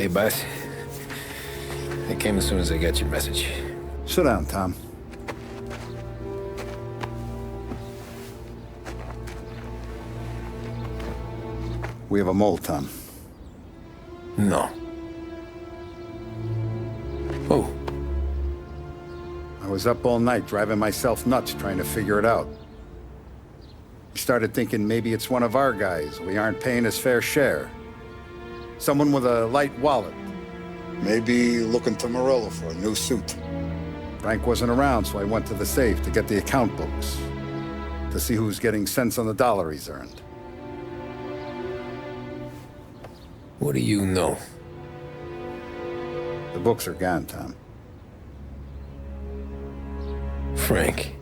Hey, boss. I came as soon as I got your message. Sit down, Tom. We have a mole, Tom. No. Oh. I was up all night driving myself nuts trying to figure it out. I started thinking maybe it's one of our guys. We aren't paying his fair share. Someone with a light wallet. Maybe looking to Morello for a new suit. Frank wasn't around, so I went to the safe to get the account books. To see who's getting cents on the dollar he's earned. What do you know? The books are gone, Tom. Frank.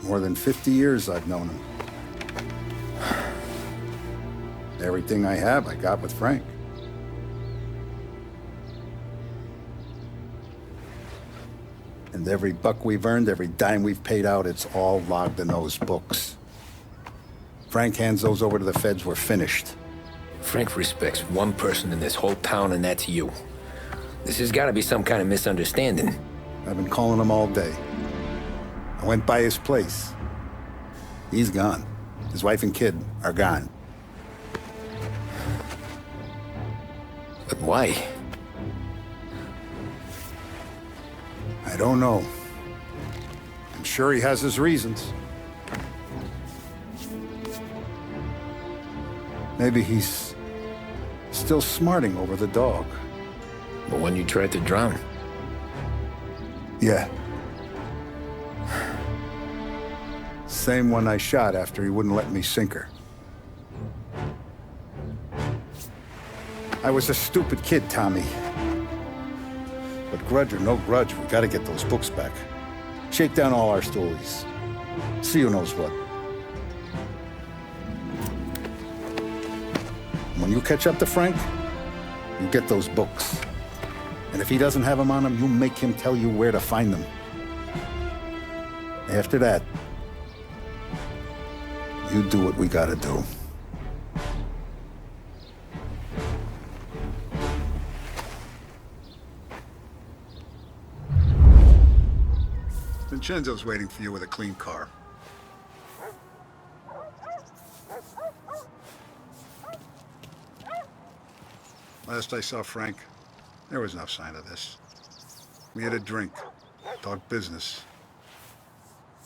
More than 50 years I've known him. Everything I have, I got with Frank. And every buck we've earned, every dime we've paid out, it's all logged in those books. Frank hands those over to the feds, we're finished. Frank respects one person in this whole town, and that's you. This has got to be some kind of misunderstanding. I've been calling him all day. I went by his place. He's gone. His wife and kid are gone. But why? I don't know. I'm sure he has his reasons. Maybe he's still smarting over the dog. The one you tried to drown? Yeah. Same one I shot after he wouldn't let me sink her. I was a stupid kid, Tommy. But grudge or no grudge, we gotta get those books back. Shake down all our stories. See who knows what. When you catch up to Frank, you get those books. And if he doesn't have them on him, you make him tell you where to find them. After that, you do what we gotta do. Vincenzo's waiting for you with a clean car. Last I saw Frank, there was no sign of this. We had a drink, talked business.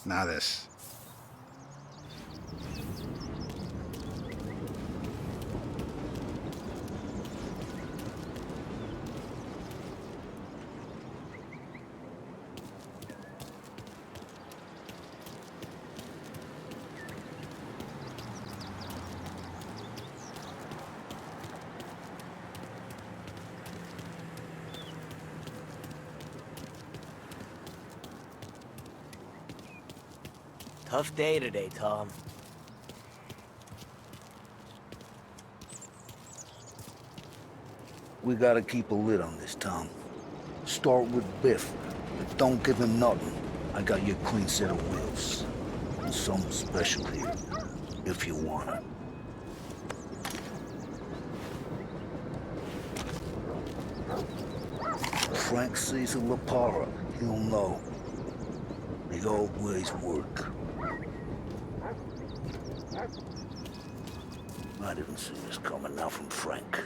Now this. Tough day today, Tom. We gotta keep a lid on this, Tom. Start with Biff, but don't give him nothing. I got you a clean set of wheels. And something special here, if you want it. Frank sees a La Parra, he'll know. They always work. I didn't see this coming now from Frank.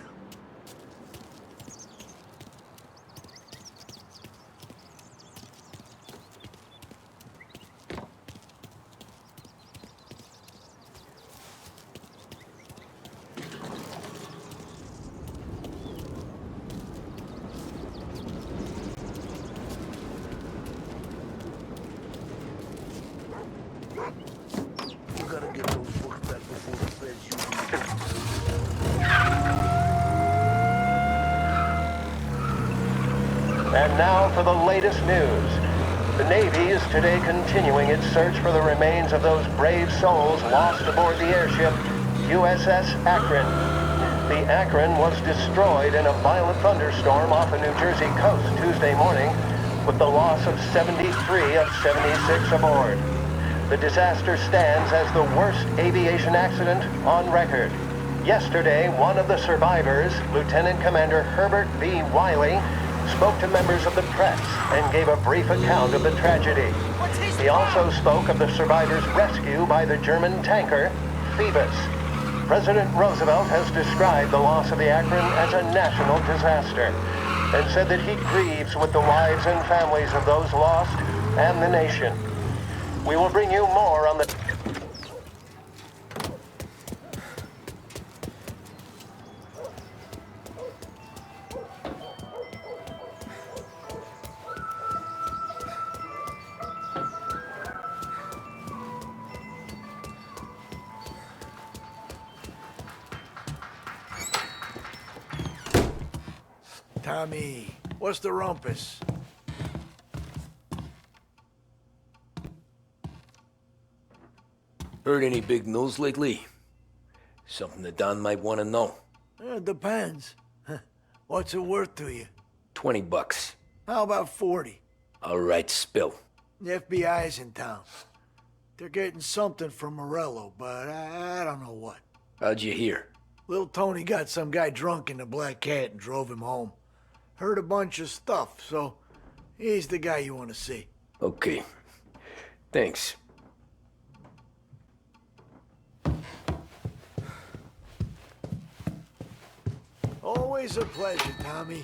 And now for the latest news. The Navy is today continuing its search for the remains of those brave souls lost aboard the airship USS Akron. The Akron was destroyed in a violent thunderstorm off the New Jersey coast Tuesday morning, with the loss of 73 of 76 aboard. The disaster stands as the worst aviation accident on record. Yesterday, one of the survivors, Lieutenant Commander Herbert B. Wiley, spoke to members of the press and gave a brief account of the tragedy. He also spoke of the survivors' rescue by the German tanker, Phoebus. President Roosevelt has described the loss of the Akron as a national disaster and said that he grieves with the wives and families of those lost and the nation. We will bring you more on the... Tommy, what's the rumpus? Heard any big news lately? Something that Don might want to know. It depends. What's it worth to you? $20. How about 40? All right, spill. The FBI's in town. They're getting something from Morello, but I don't know what. How'd you hear? Little Tony got some guy drunk in the Black Cat and drove him home. Heard a bunch of stuff, so he's the guy you want to see. Okay. Thanks. Always a pleasure, Tommy.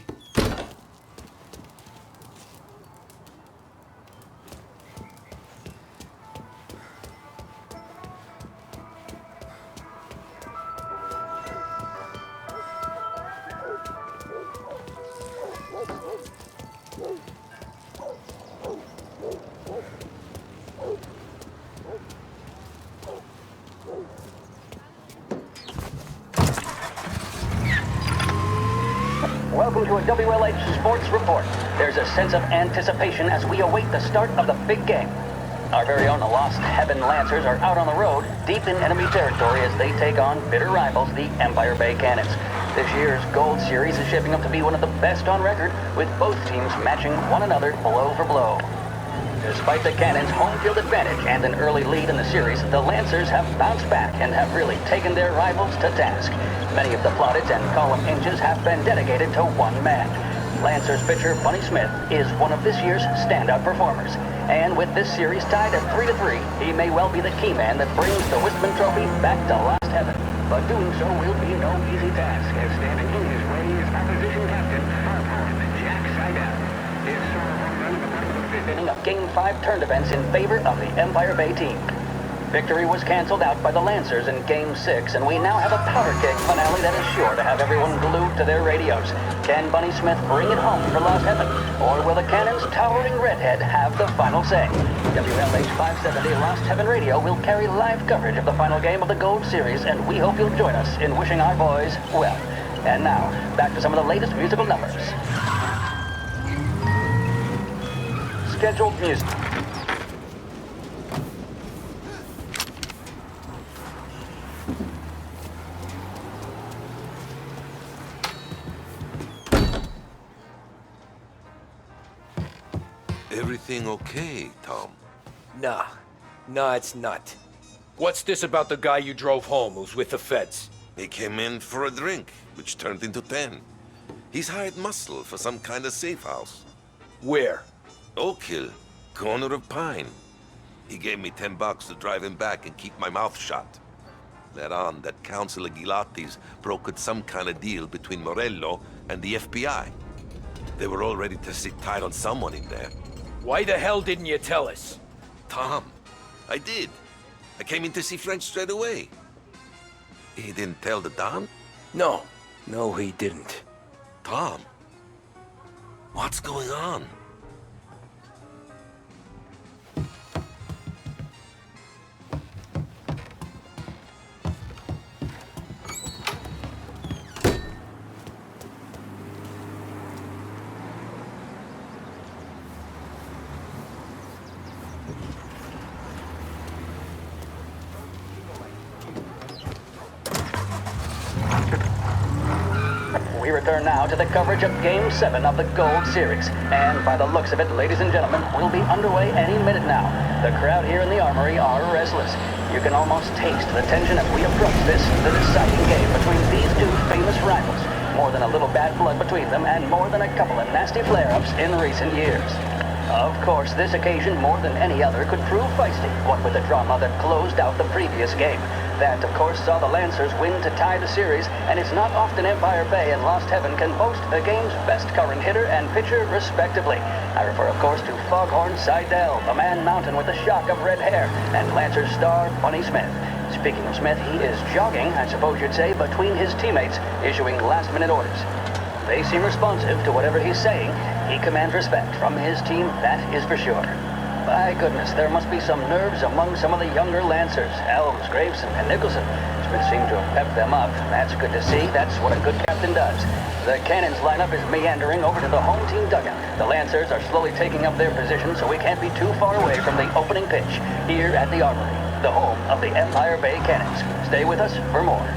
Welcome to a WLH Sports Report. There's a sense of anticipation as we await the start of the big game. Our very own Lost Heaven Lancers are out on the road, deep in enemy territory as they take on bitter rivals, the Empire Bay Cannons. This year's Gold Series is shaping up to be one of the best on record, with both teams matching one another blow for blow. Despite the Cannons' home field advantage and an early lead in the series, the Lancers have bounced back and have really taken their rivals to task. Many of the plaudits and column inches have been dedicated to one man. Lancers pitcher Bunny Smith is one of this year's standout performers. And with this series tied at 3-3, he may well be the key man that brings the Wistman Trophy back to Lost Heaven. But doing so will be no easy task, as standing in his way is opposition captain, Farpower Jack Seidel. His solo home run of the bottom of the fifth inning of Game 5 turned events in favor of the Empire Bay team. Victory was canceled out by the Lancers in Game 6, and we now have a powder keg finale that is sure to have everyone glued to their radios. Can Bunny Smith bring it home for Lost Heaven, or will the Cannon's towering redhead have the final say? WLH 570 Lost Heaven Radio will carry live coverage of the final game of the Gold Series, and we hope you'll join us in wishing our boys well. And now, back to some of the latest musical numbers. Scheduled music. Everything okay, Tom? Nah, it's not. What's this about the guy you drove home who's with the feds? He came in for a drink, which turned into 10. He's hired muscle for some kind of safe house. Where? Oak Hill, corner of Pine. He gave me $10 to drive him back and keep my mouth shut. Let on that Councilor Gilatti's brokered some kind of deal between Morello and the FBI. They were all ready to sit tight on someone in there. Why the hell didn't you tell us? Tom, I did. I came in to see French straight away. He didn't tell the Don? No, he didn't. Tom, what's going on? We return now to the coverage of Game 7 of the Gold Series. And by the looks of it, ladies and gentlemen, we'll be underway any minute now. The crowd here in the Armory are restless. You can almost taste the tension as we approach this, the deciding game between these two famous rivals. More than a little bad blood between them, and more than a couple of nasty flare-ups in recent years. Of course, this occasion, more than any other, could prove feisty, what with the drama that closed out the previous game. That, of course, saw the Lancers win to tie the series, and it's not often Empire Bay and Lost Heaven can boast the game's best current hitter and pitcher, respectively. I refer, of course, to Foghorn Seidel, the man mountain with the shock of red hair, and Lancer's star, Bunny Smith. Speaking of Smith, he is jogging, I suppose you'd say, between his teammates, issuing last-minute orders. They seem responsive to whatever he's saying. He commands respect from his team, that is for sure. By goodness, there must be some nerves among some of the younger Lancers. Elms, Graveson, and Nicholson. Smith seemed to have pepped them up. That's good to see. That's what a good captain does. The Cannons lineup is meandering over to the home team dugout. The Lancers are slowly taking up their position, so we can't be too far away from the opening pitch here at the Armory, the home of the Empire Bay Cannons. Stay with us for more.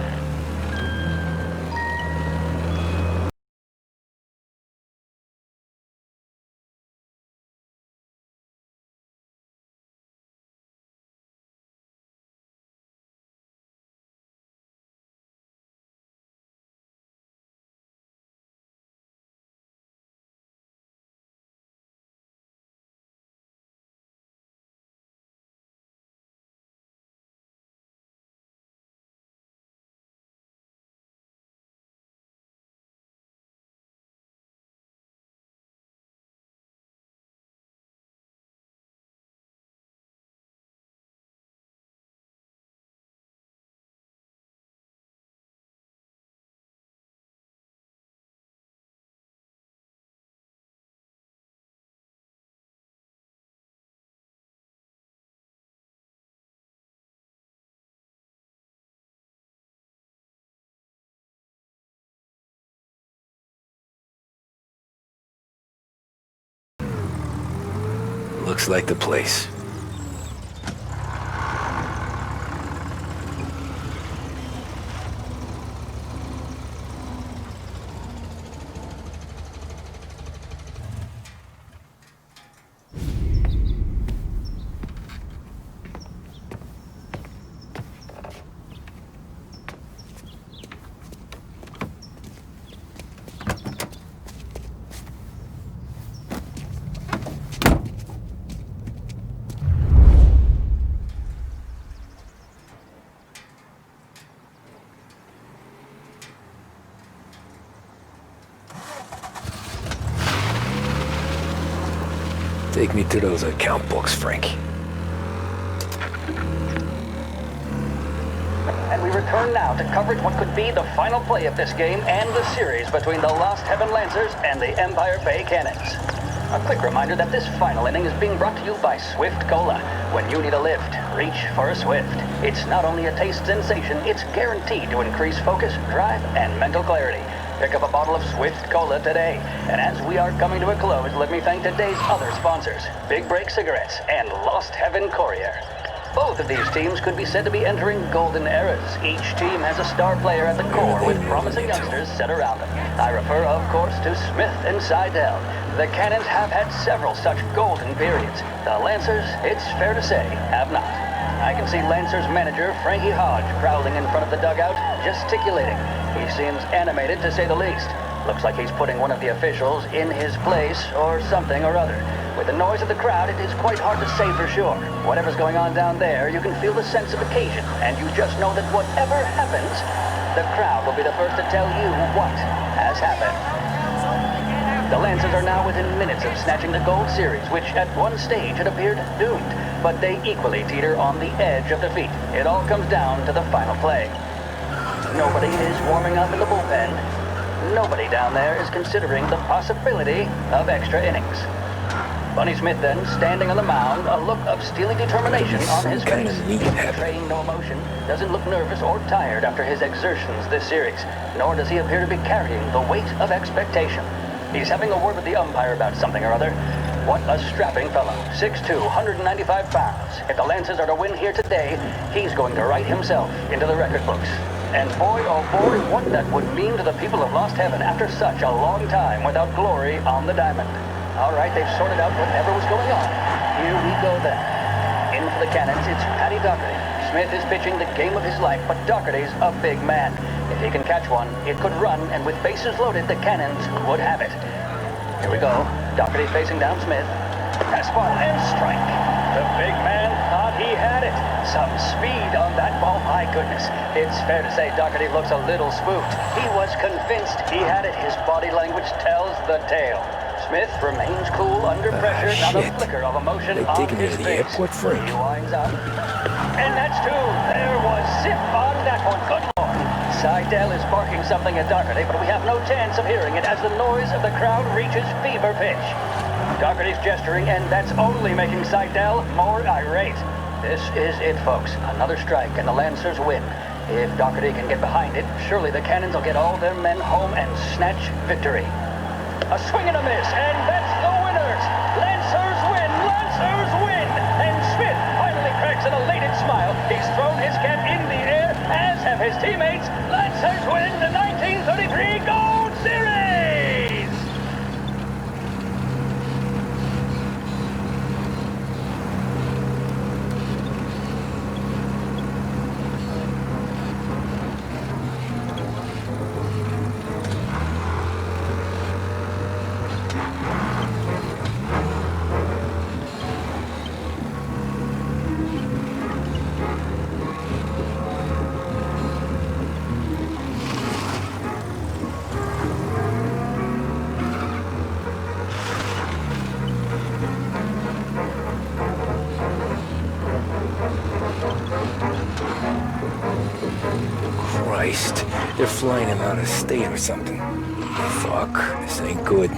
Looks like the place. Take me to those account books, Frank. And we return now to coverage what could be the final play of this game and the series between the Lost Heaven Lancers and the Empire Bay Cannons. A quick reminder that this final inning is being brought to you by Swift Cola. When you need a lift, reach for a Swift. It's not only a taste sensation, it's guaranteed to increase focus, drive, and mental clarity. Pick up a bottle of Swift Cola today. And as we are coming to a close, let me thank today's other sponsors, Big Break Cigarettes and Lost Heaven Courier. Both of these teams could be said to be entering golden eras. Each team has a star player at the core with promising youngsters set around them. I refer, of course, to Smith and Seidel. The Cannons have had several such golden periods. The Lancers, it's fair to say, have not. I can see Lancers manager Frankie Hodge prowling in front of the dugout, gesticulating. He seems animated, to say the least. Looks like he's putting one of the officials in his place or something or other. With the noise of the crowd, it is quite hard to say for sure. Whatever's going on down there, you can feel the sense of occasion, and you just know that whatever happens, the crowd will be the first to tell you what has happened. The Lancers are now within minutes of snatching the Gold Series, which at one stage had appeared doomed, but they equally teeter on the edge of defeat. It all comes down to the final play. Nobody is warming up in the bullpen. Nobody down there is considering the possibility of extra innings. Bunny Smith then, standing on the mound, a look of steely determination on his face. Betraying no emotion, doesn't look nervous or tired after his exertions this series, nor does he appear to be carrying the weight of expectation. He's having a word with the umpire about something or other. What a strapping fellow, 6'2", 195 pounds. If the Lancers are to win here today, he's going to write himself into the record books. And boy, oh boy, what that would mean to the people of Lost Heaven after such a long time without glory on the diamond. All right, they've sorted out whatever was going on. Here we go then. In for the cannons, it's Paddy Doherty. Smith is pitching the game of his life, but Doherty's a big man. If he can catch one, it could run, and with bases loaded, the cannons would have it. Here we go. Doherty facing down Smith. Fastball and strike. The big man thought he had it. Some speed on that ball, my goodness. It's fair to say Doherty looks a little spooked. He was convinced he had it. His body language tells the tale. Smith remains cool under pressure, not a shit. flicker of emotion They on taking me his to the face. airport, Frank? He winds up. And that's two. There was zip on that one. Good lord. Seidel is barking something at Doherty, but we have no chance of hearing it as the noise of the crowd reaches fever pitch. Doherty's gesturing, and that's only making Seidel more irate. This is it, folks. Another strike, and the Lancers win. If Doherty can get behind it, surely the Cannons will get all their men home and snatch victory. A swing and a miss, and that's the winners! Lancers win! Lancers win! And Smith finally cracks an elated smile. He's thrown his cap in the air, as have his teammates. Lancers win the 1933 Gold Series! Christ, they're flying him out of state or something. Fuck, this ain't good.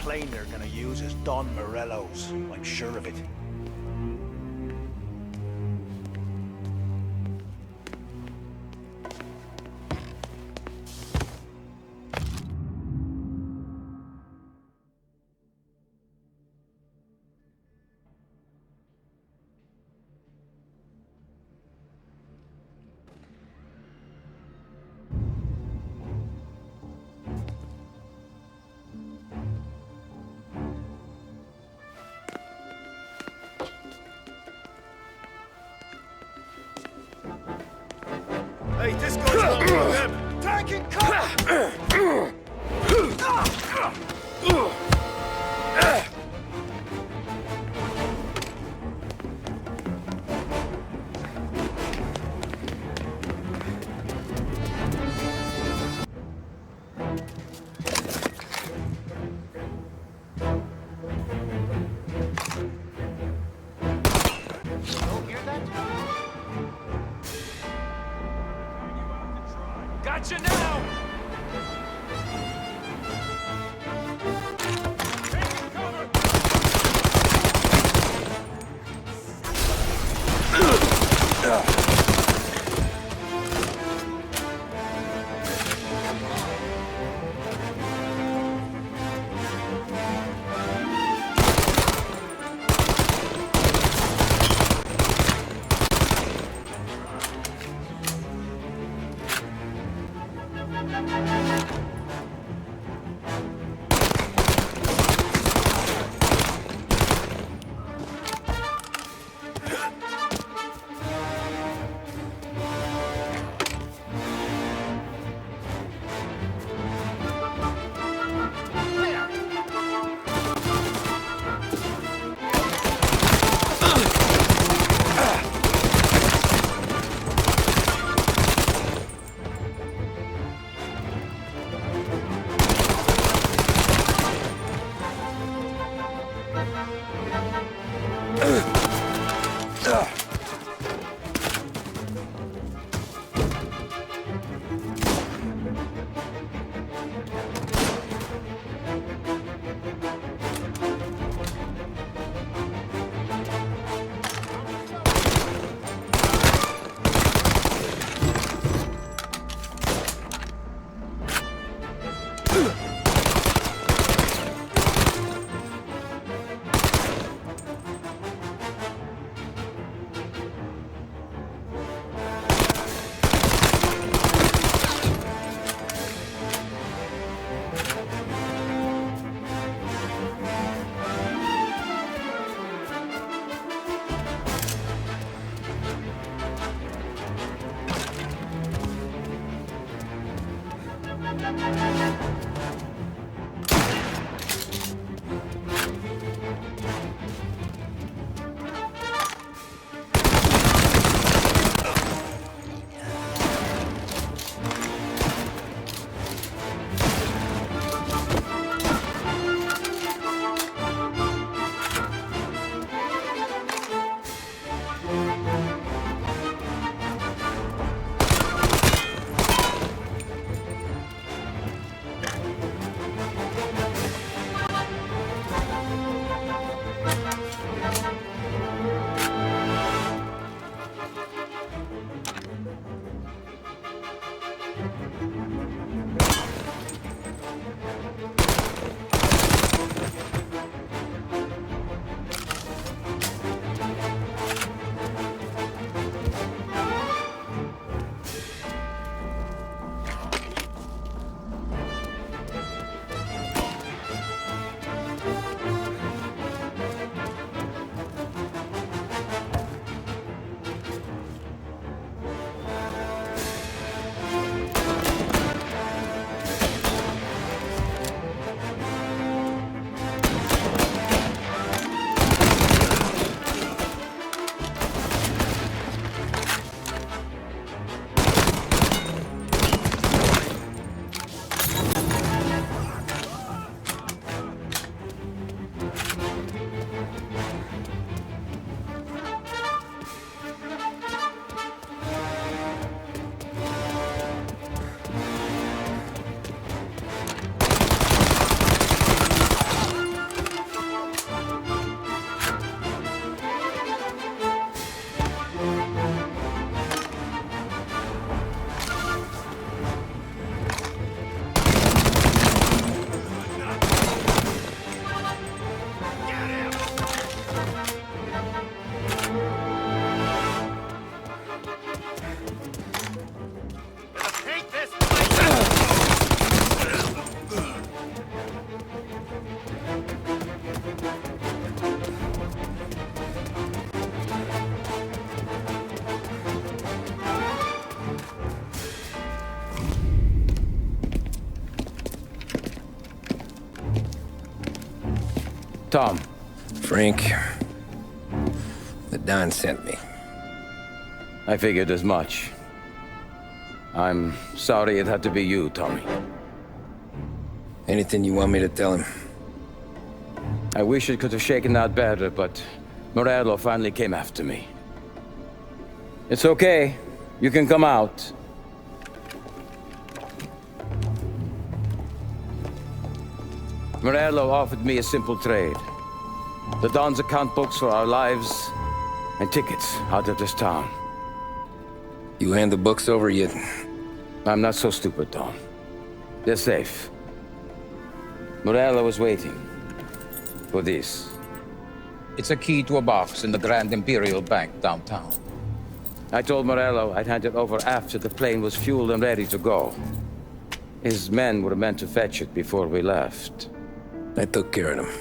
plane they're gonna use is Don Morello's. I'm sure of it. Hey, this goes wrong with him! Taking cover! Gotcha now! Taking cover! Tom. Frank, the Don sent me. I figured as much. I'm sorry it had to be you, Tommy. Anything you want me to tell him? I wish it could have shaken out better, but Morello finally came after me. It's okay. You can come out. Morello offered me a simple trade. The Don's account books for our lives and tickets out of this town. You hand the books over yet? I'm not so stupid, Tom. They're safe. Morello was waiting for this. It's a key to a box in the Grand Imperial Bank downtown. I told Morello I'd hand it over after the plane was fueled and ready to go. His men were meant to fetch it before we left. I took care of them.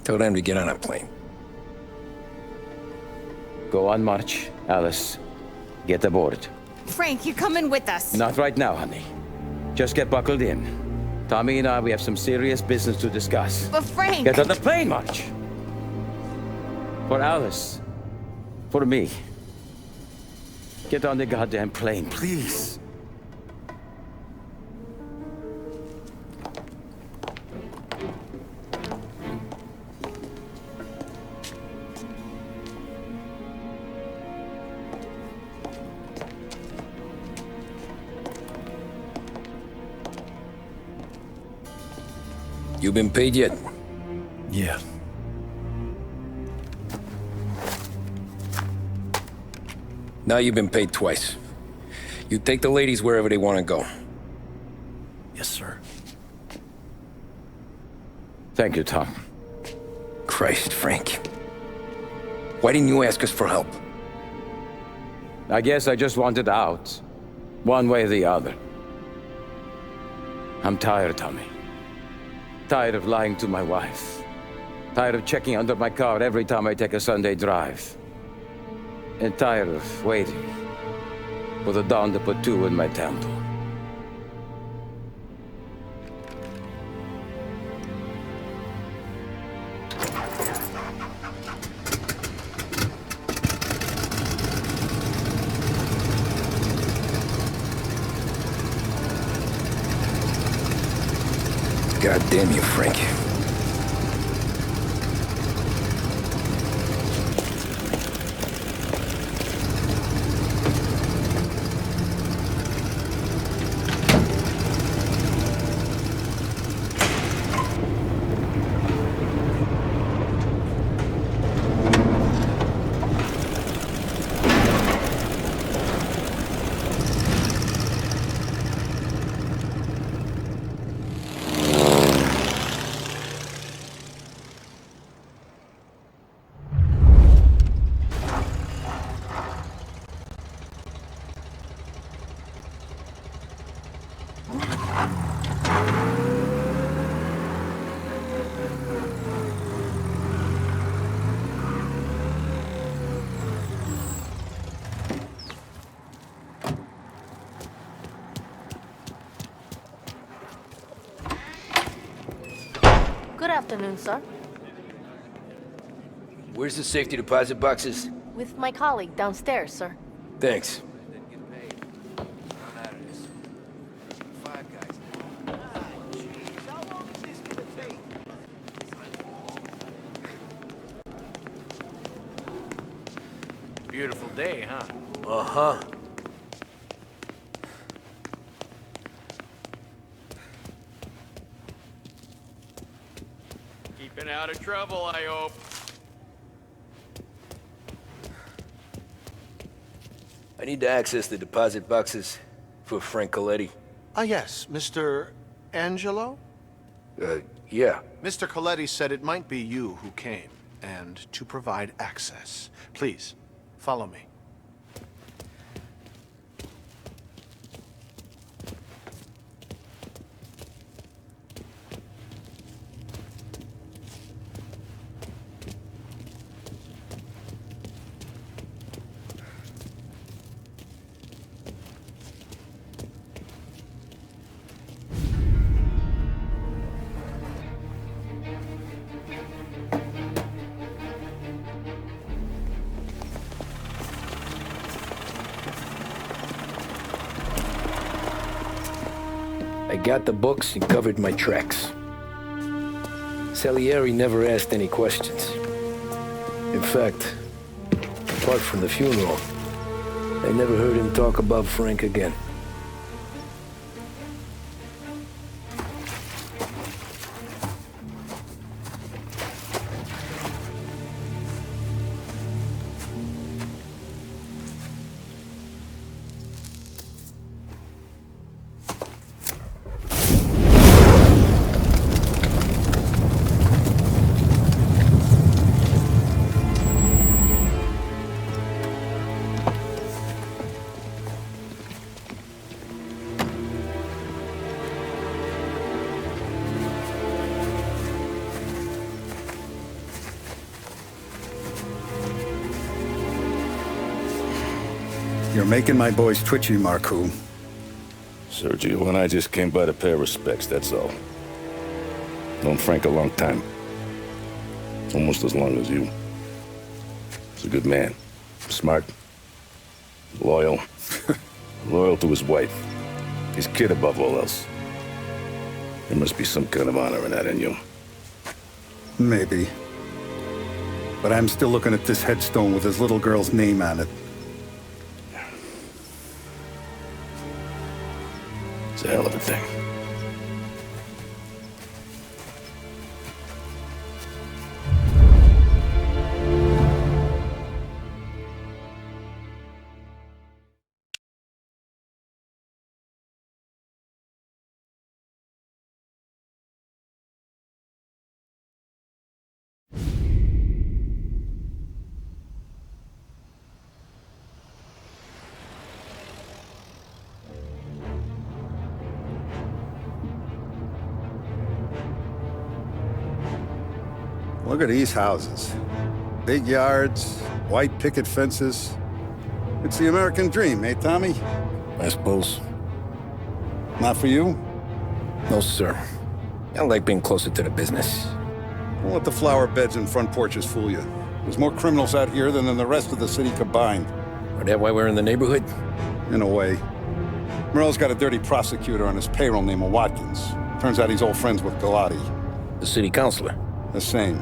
Tell them to get on a plane. Go on, march. Alice, get aboard. Frank, you're coming with us. Not right now, honey. Just get buckled in. Tommy and I, we have some serious business to discuss. But Frank... Get on the plane, March! For Alice. For me. Get on the goddamn plane, please. You been paid yet? Yeah. Now you've been paid twice. You take the ladies wherever they want to go. Yes, sir. Thank you, Tom. Christ, Frank. Why didn't you ask us for help? I guess I just wanted out. One way or the other. I'm tired, Tommy. Tired of lying to my wife. Tired of checking under my car every time I take a Sunday drive. And tired of waiting for the dawn to put two in my temple. God damn you, Frank. Good afternoon, sir. Where's the safety deposit boxes? With my colleague downstairs, sir. Thanks. Beautiful day, huh? Uh-huh. Keeping out of trouble, I hope. I need to access the deposit boxes for Frank Coletti. Ah, yes, Mr. Angelo? Yeah. Mr. Coletti said it might be you who came, and to provide access. Please, follow me. I got the books and covered my tracks. Salieri never asked any questions. In fact, apart from the funeral, I never heard him talk about Frank again. You're making my boys twitchy, Marku. Sergio and I just came by to pay respects, that's all. Known Frank a long time. Almost as long as you. He's a good man. Smart. Loyal. Loyal to his wife. His kid above all else. There must be some kind of honor in that in you. Maybe. But I'm still looking at this headstone with his little girl's name on it. It's a hell of a thing. Look at these houses. Big yards, white picket fences. It's the American dream, eh, Tommy? I suppose. Not for you? No, sir. I like being closer to the business. Don't let the flower beds and front porches fool you. There's more criminals out here than in the rest of the city combined. Is that why we're in the neighborhood? In a way. Morell's got a dirty prosecutor on his payroll named Watkins. Turns out he's old friends with Galati. The city councilor? The same.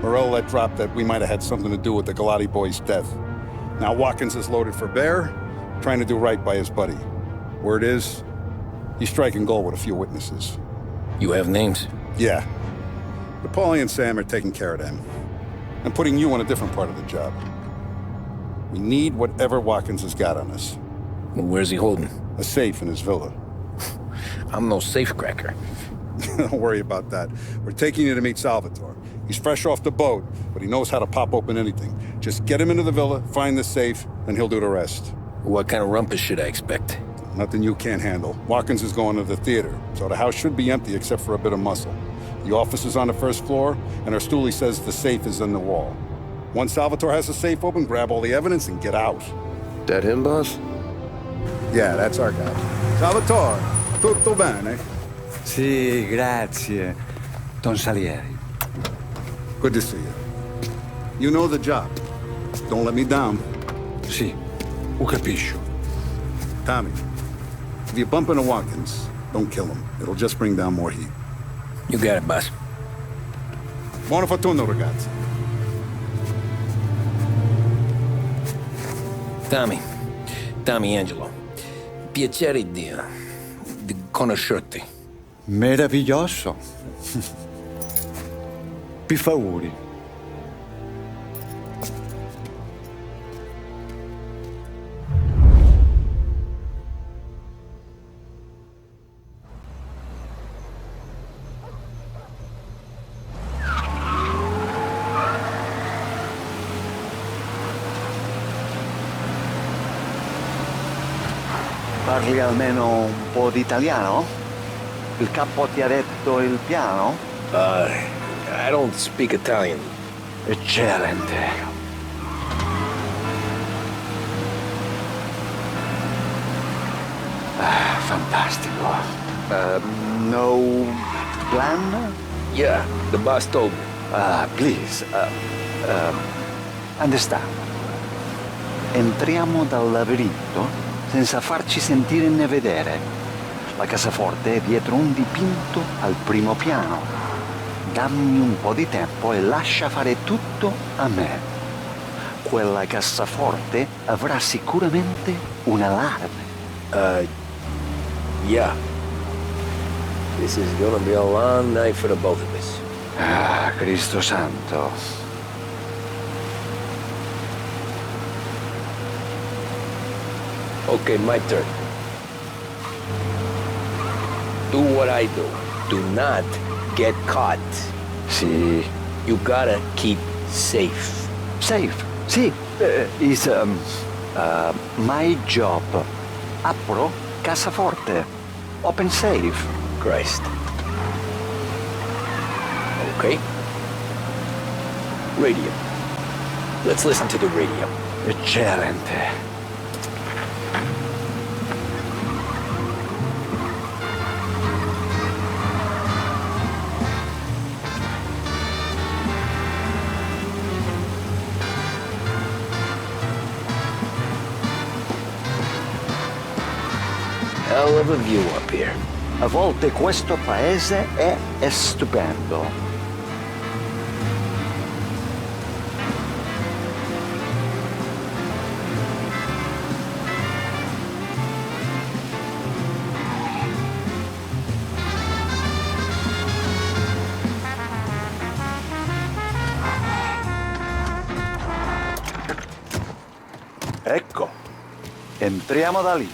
Morell let drop that we might have had something to do with the Galati boy's death. Now Watkins is loaded for bear, trying to do right by his buddy. Word is, he's striking gold with a few witnesses. You have names? Yeah. But Paulie and Sam are taking care of them. I'm putting you on a different part of the job. We need whatever Watkins has got on us. Well, where's he holding? A safe in his villa. I'm no safecracker. Don't worry about that. We're taking you to meet Salvatore. He's fresh off the boat, but he knows how to pop open anything. Just get him into the villa, find the safe, and he'll do the rest. What kind of rumpus should I expect? Nothing you can't handle. Watkins is going to the theater, so the house should be empty except for a bit of muscle. The office is on the first floor, and our stoolie says the safe is in the wall. Once Salvatore has the safe open, grab all the evidence and get out. That him, boss? Yeah, that's our guy. Salvatore, tutto bene? Sì, grazie, Don Salieri. Good to see you. You know the job. Don't let me down. Sì, ho capisco. Tommy, if you bump into Watkins, don't kill him. It'll just bring down more heat. You got it, boss. Buona fortuna, ragazzi. Tommy Angelo. Piacere di conoscerti. Meraviglioso. Per favore. Parli almeno un po' di italiano? Il capo ti ha detto il piano? I don't speak Italian. Eccellente. Fantastico. No plan? Yeah, the boss told me. Please, understand. Entriamo dal labirinto senza farci sentire né vedere. La cassaforte è dietro un dipinto al primo piano. Dammi un po' di tempo e lascia fare tutto a me. Quella cassaforte avrà sicuramente un allarme. Yeah. This is gonna be a long night for the both of us. Ah, Cristo santo. Okay, my turn. Do what I do. Do not get caught. Sì. You gotta keep safe. Safe? Sì. Is my job. Apro cassaforte. Open safe. Christ. Okay. Radio. Let's listen to the radio. Eccellente. Hell of a view up here. A volte questo paese è stupendo. Ecco, entriamo da lì.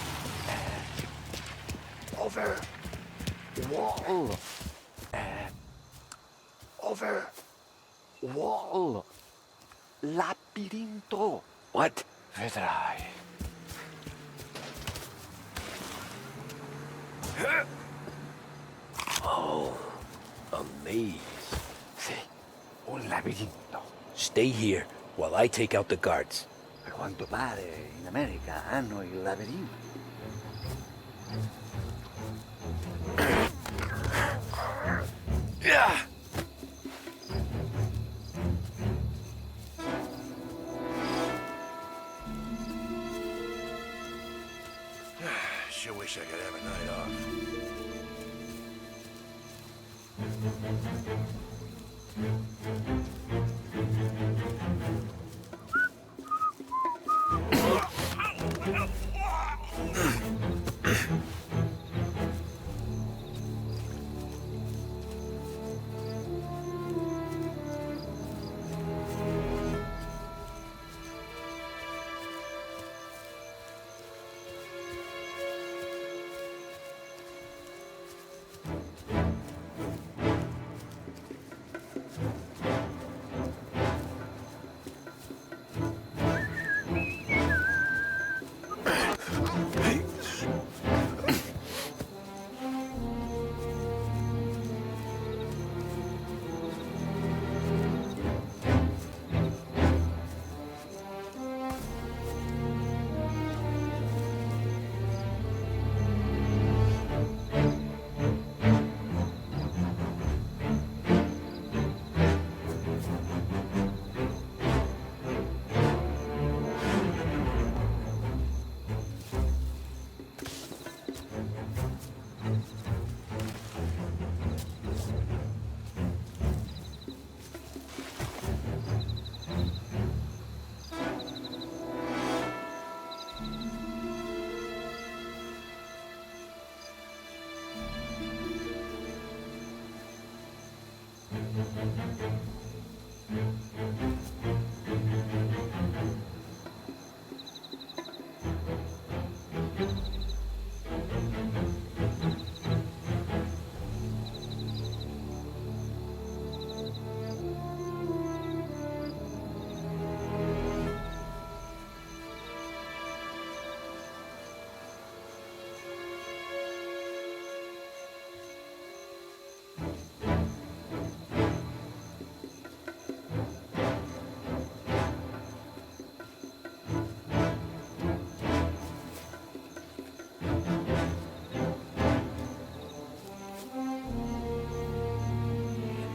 Over. Wall. Over. Wall. Labirinto. What? Vedrai. Oh, a maze. Sì, un labirinto. Stay here while I take out the guards. A quanto pare in America hanno il labirinto. Yeah. Sure wish I could have a night off.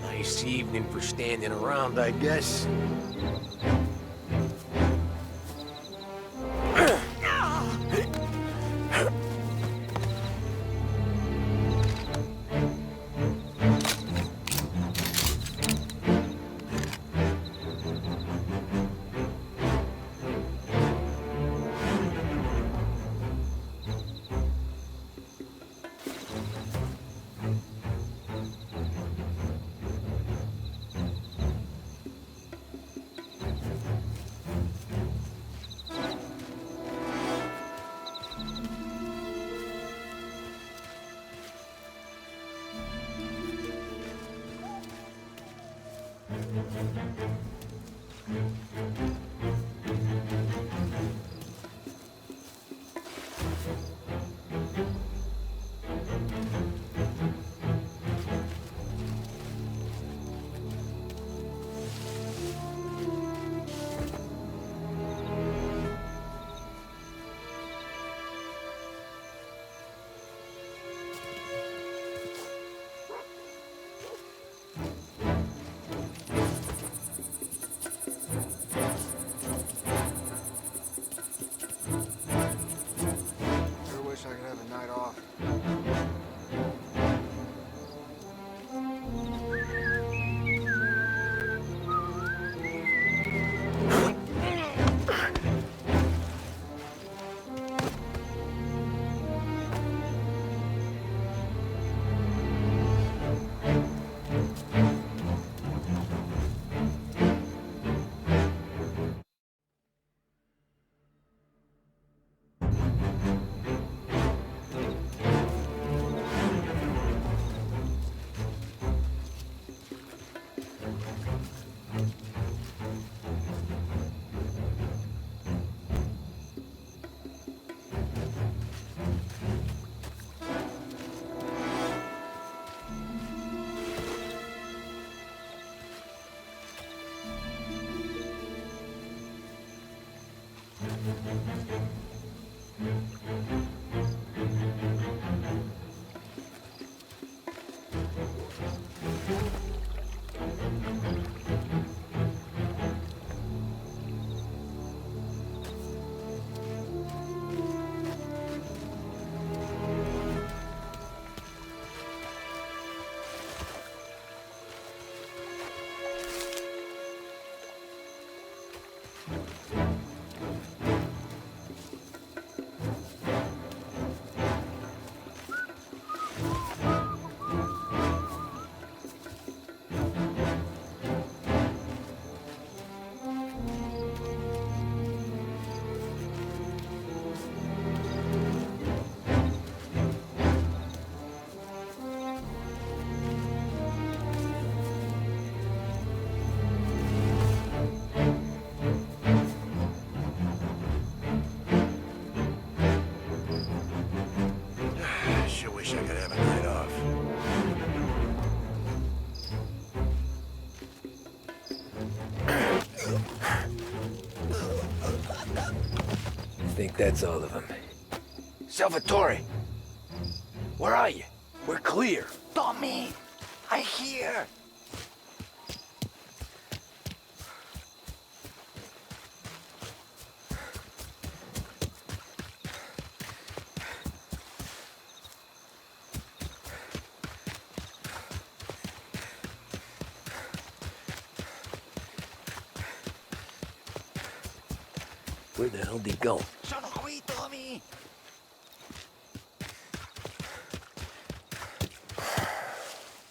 Nice evening for standing around, I guess. sure wish I could have a night off. I think that's all of them. Salvatore! Where are you? We're clear. Tommy, I hear. Where the hell did he go? Sono qui, Tommy.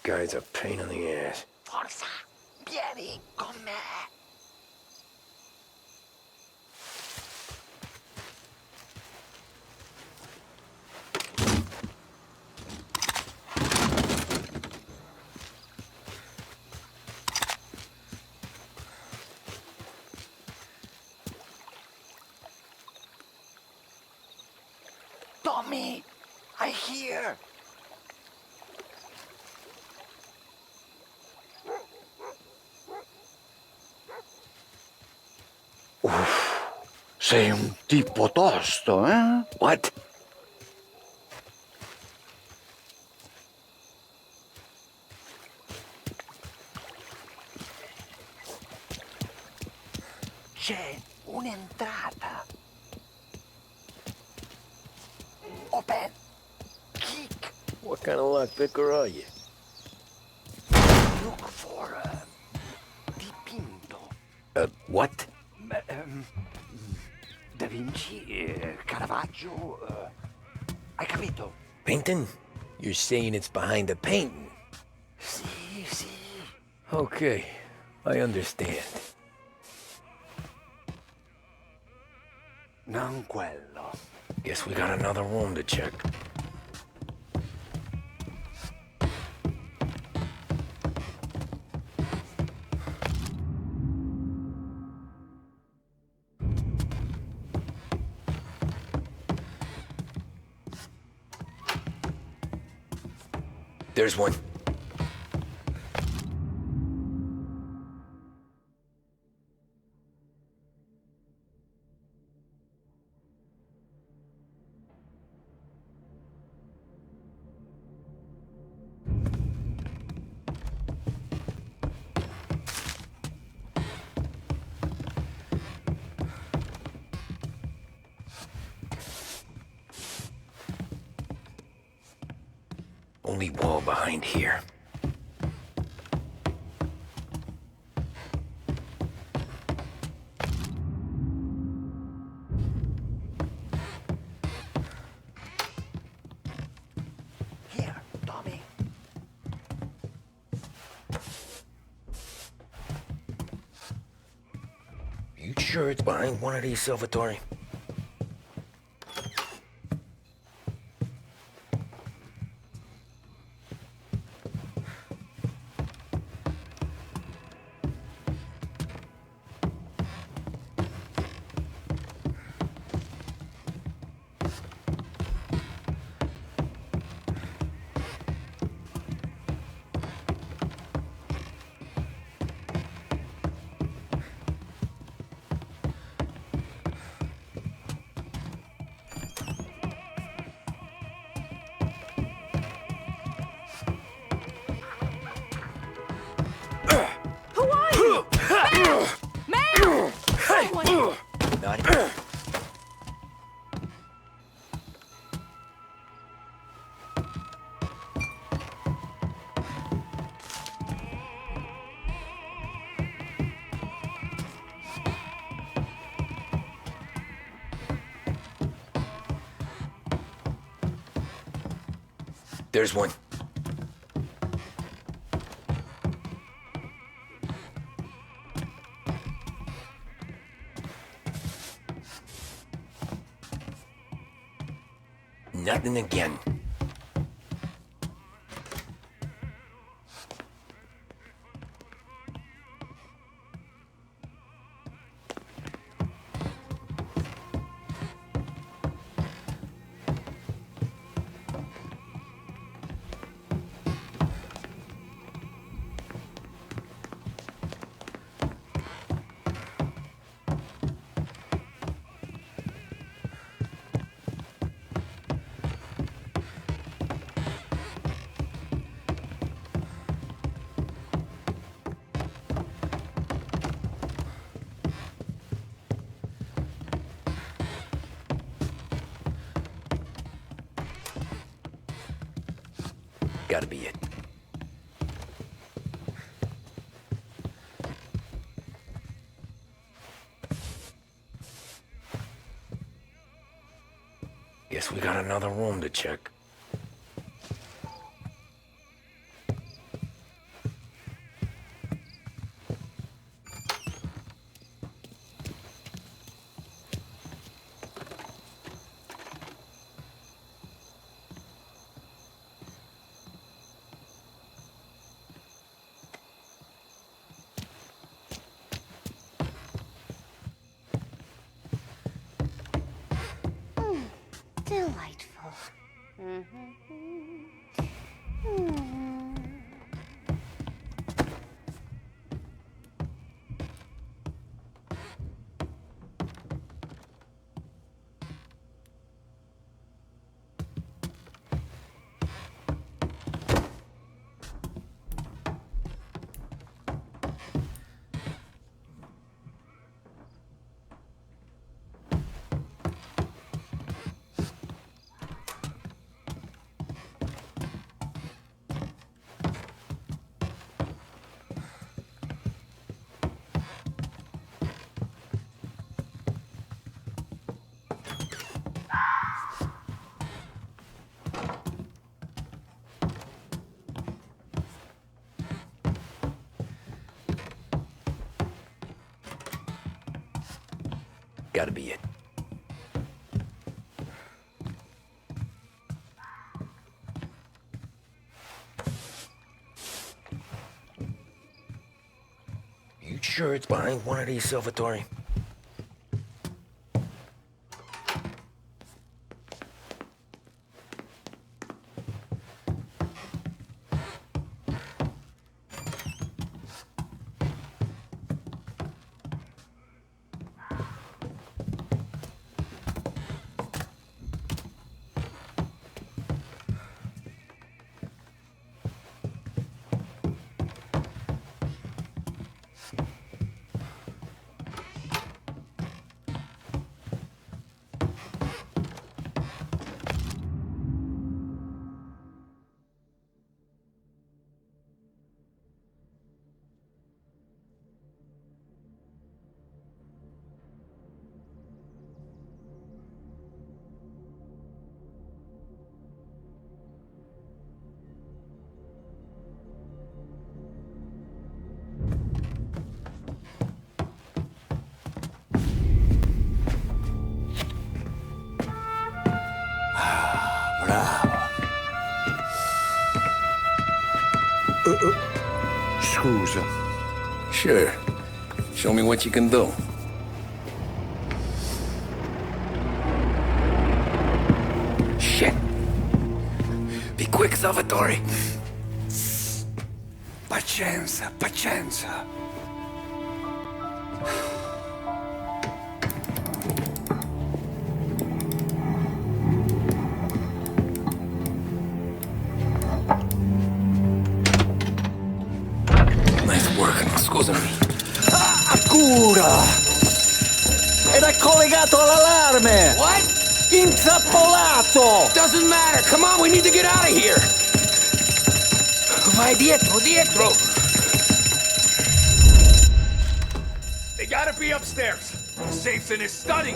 Guy's a pain in the ass. Forza, vieni con me. Tommy, I hear. Sei un tipo tosto, eh? What? C'è un'entrata. Open. Kick. What kind of lockpicker are you? Look for dipinto. What? Da Vinci, Caravaggio. Hai capito? Painting? You're saying it's behind the painting? Sì, sì. Okay, I understand. Non quello. Guess we got another room to check. There's one. Only wall behind here. Here, Tommy. You sure it's behind one of these, Salvatore? There's one. Nothing again. Gotta be it. Guess we got another room to check. Delightful. Gotta be it. You sure it's behind one of these, Salvatore? Scusa. Sure. Show me what you can do. Shit. Be quick, Salvatore. Pazienza, pazienza. Nice work, scusami. Cura! Era collegato all'allarme! What? Intrappolato! Doesn't matter. Come on, we need to get out of here. Vai dietro, dietro. They gotta be upstairs. The safe's in his study.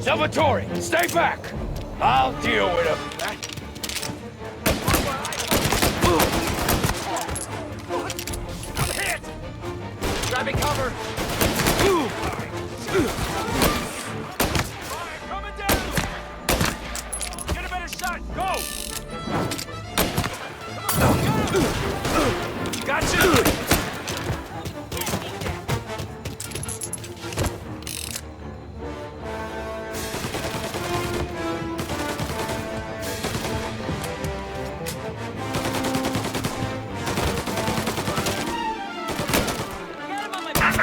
Salvatore, stay back! I'll deal with him. Hit! Grabbing cover! Fire coming down! Get a better shot! Go! Gotcha!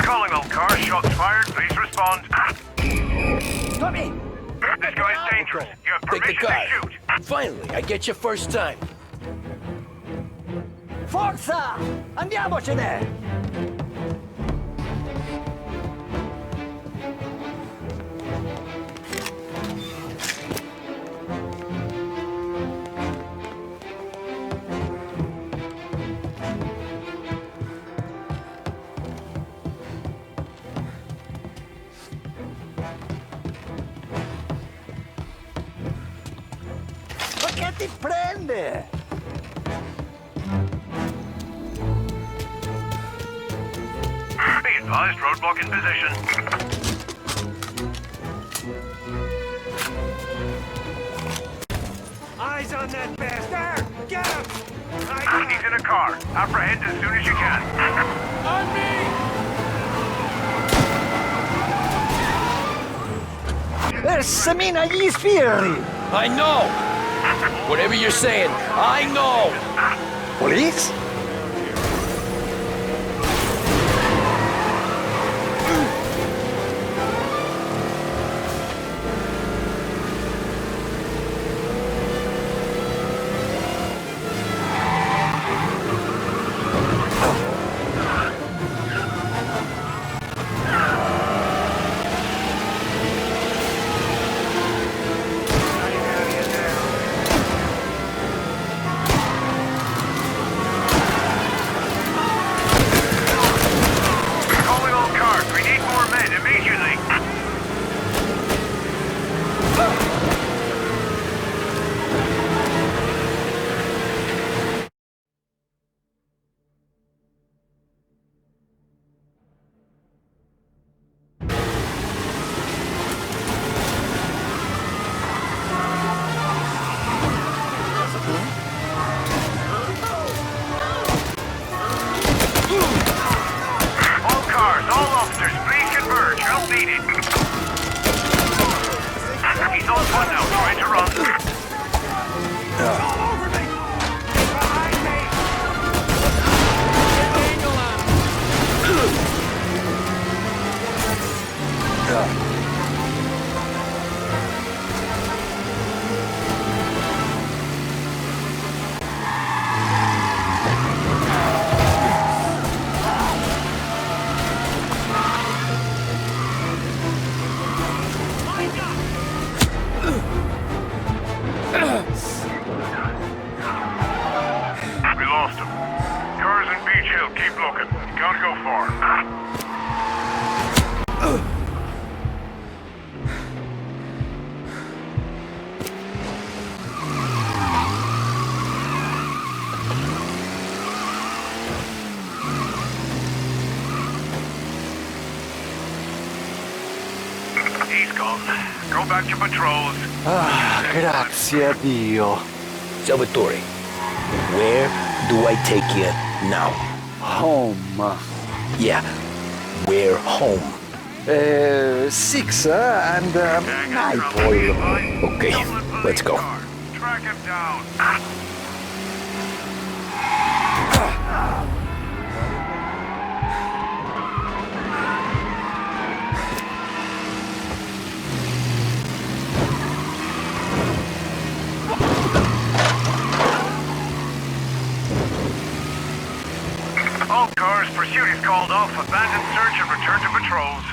Calling all cars, shots fired, please respond. Tommy! This guy's dangerous. You have Take the permission car. to shoot. Finally, I get you first time. Forza! Andiamocene! Ma che ti prende? Be advised, roadblock in position. Eyes on that bastard! Get him! He's in a car. Apprehend as soon as you can. On me! Semina gli sbirri! I know! Whatever you're saying, I know! Police? Calling all cars. We need more men immediately. All cars, all officers, please converge. Help needed. He's on foot now, trying to run. All over me! Behind me! Get the angle on him! We lost him. Cars in Beach Hill, keep looking. You can't go far. He's gone. Go back to patrols. Ah, grazie a Dio. Salvatore, where do I take you now? Home. Yeah, where home? 6 and Napoli. Okay, let's go. Track him down. All cars, pursuit is called off. Abandon search and return to patrols.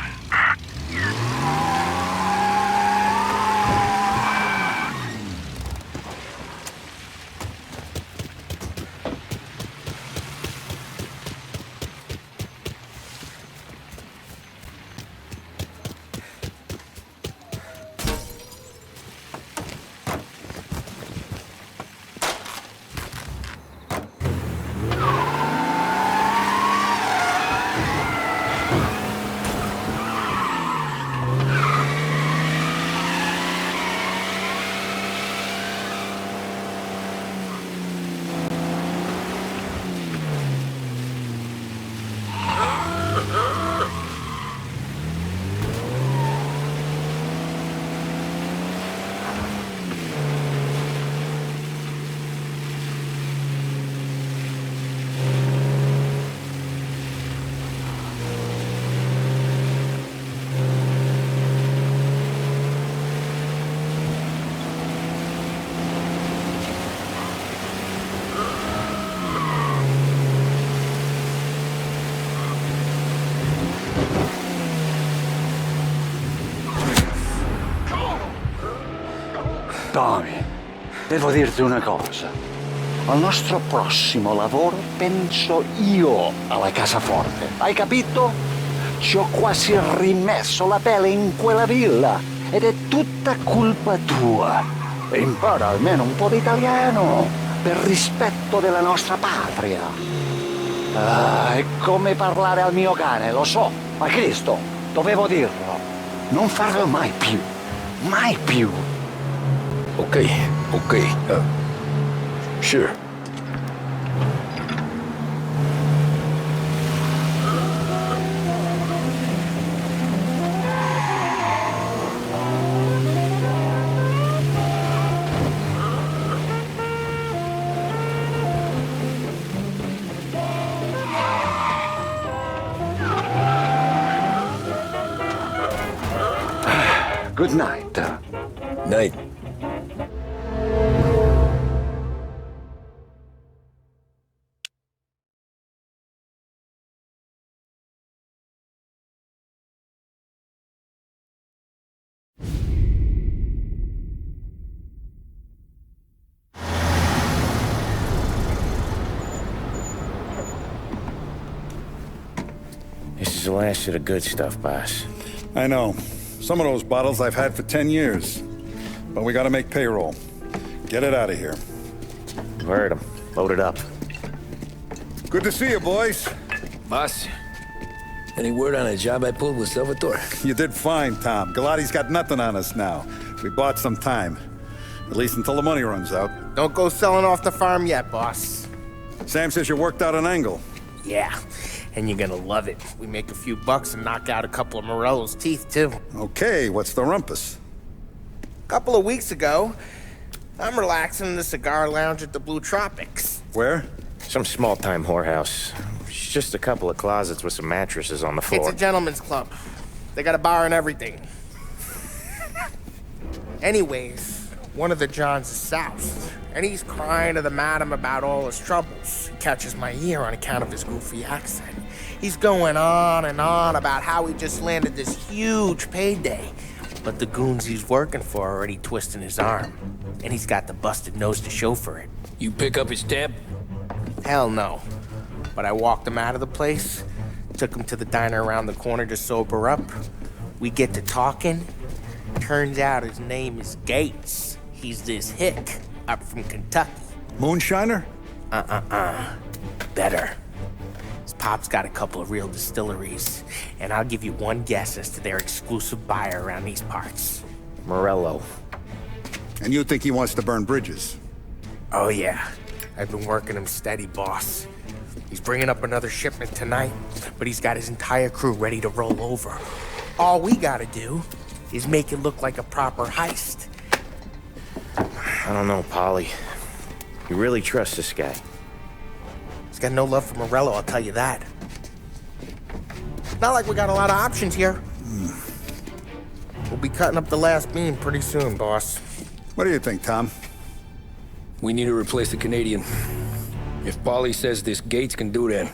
Tommy, devo dirti una cosa. Al nostro prossimo lavoro penso io alla cassaforte. Hai capito? Ci ho quasi rimesso la pelle in quella villa ed è tutta colpa tua. E impara almeno un po' di italiano per rispetto della nostra patria. È come parlare al mio cane, lo so, ma Cristo, dovevo dirlo. Non farlo mai più. Mai più. Okay. Sure. Good night. Night. This is the last of the good stuff, boss. I know. Some of those bottles I've had for 10 years. But we gotta make payroll. Get it out of here. Heard him. Load it up. Good to see you, boys. Boss, any word on a job I pulled with Salvatore? You did fine, Tom. Galati's got nothing on us now. We bought some time. At least until the money runs out. Don't go selling off the farm yet, boss. Sam says you worked out an angle. Yeah, and you're gonna love it. We make a few bucks and knock out a couple of Morello's teeth, too. Okay, what's the rumpus? A couple of weeks ago, I'm relaxing in the cigar lounge at the Blue Tropics. Where? Some small-time whorehouse. It's just a couple of closets with some mattresses on the floor. It's a gentleman's club. They got a bar and everything. Anyways, one of the Johns is south, and he's crying to the madam about all his troubles. He catches my ear on account of his goofy accent. He's going on and on about how he just landed this huge payday, but the goons he's working for are already twisting his arm, and he's got the busted nose to show for it. You pick up his tab? Hell no. But I walked him out of the place, took him to the diner around the corner to sober up. We get to talking. Turns out his name is Gates. He's this hick up from Kentucky. Moonshiner? Better. His pop's got a couple of real distilleries, and I'll give you one guess as to their exclusive buyer around these parts. Morello. And you think he wants to burn bridges? Oh yeah. I've been working him steady, boss. He's bringing up another shipment tonight, but he's got his entire crew ready to roll over. All we gotta do is make it look like a proper heist. I don't know, Polly. You really trust this guy? He's got no love for Morello, I'll tell you that. Not like we got a lot of options here. We'll be cutting up the last beam pretty soon, boss. What do you think, Tom? We need to replace the Canadian. If Paulie says this Gates can do that,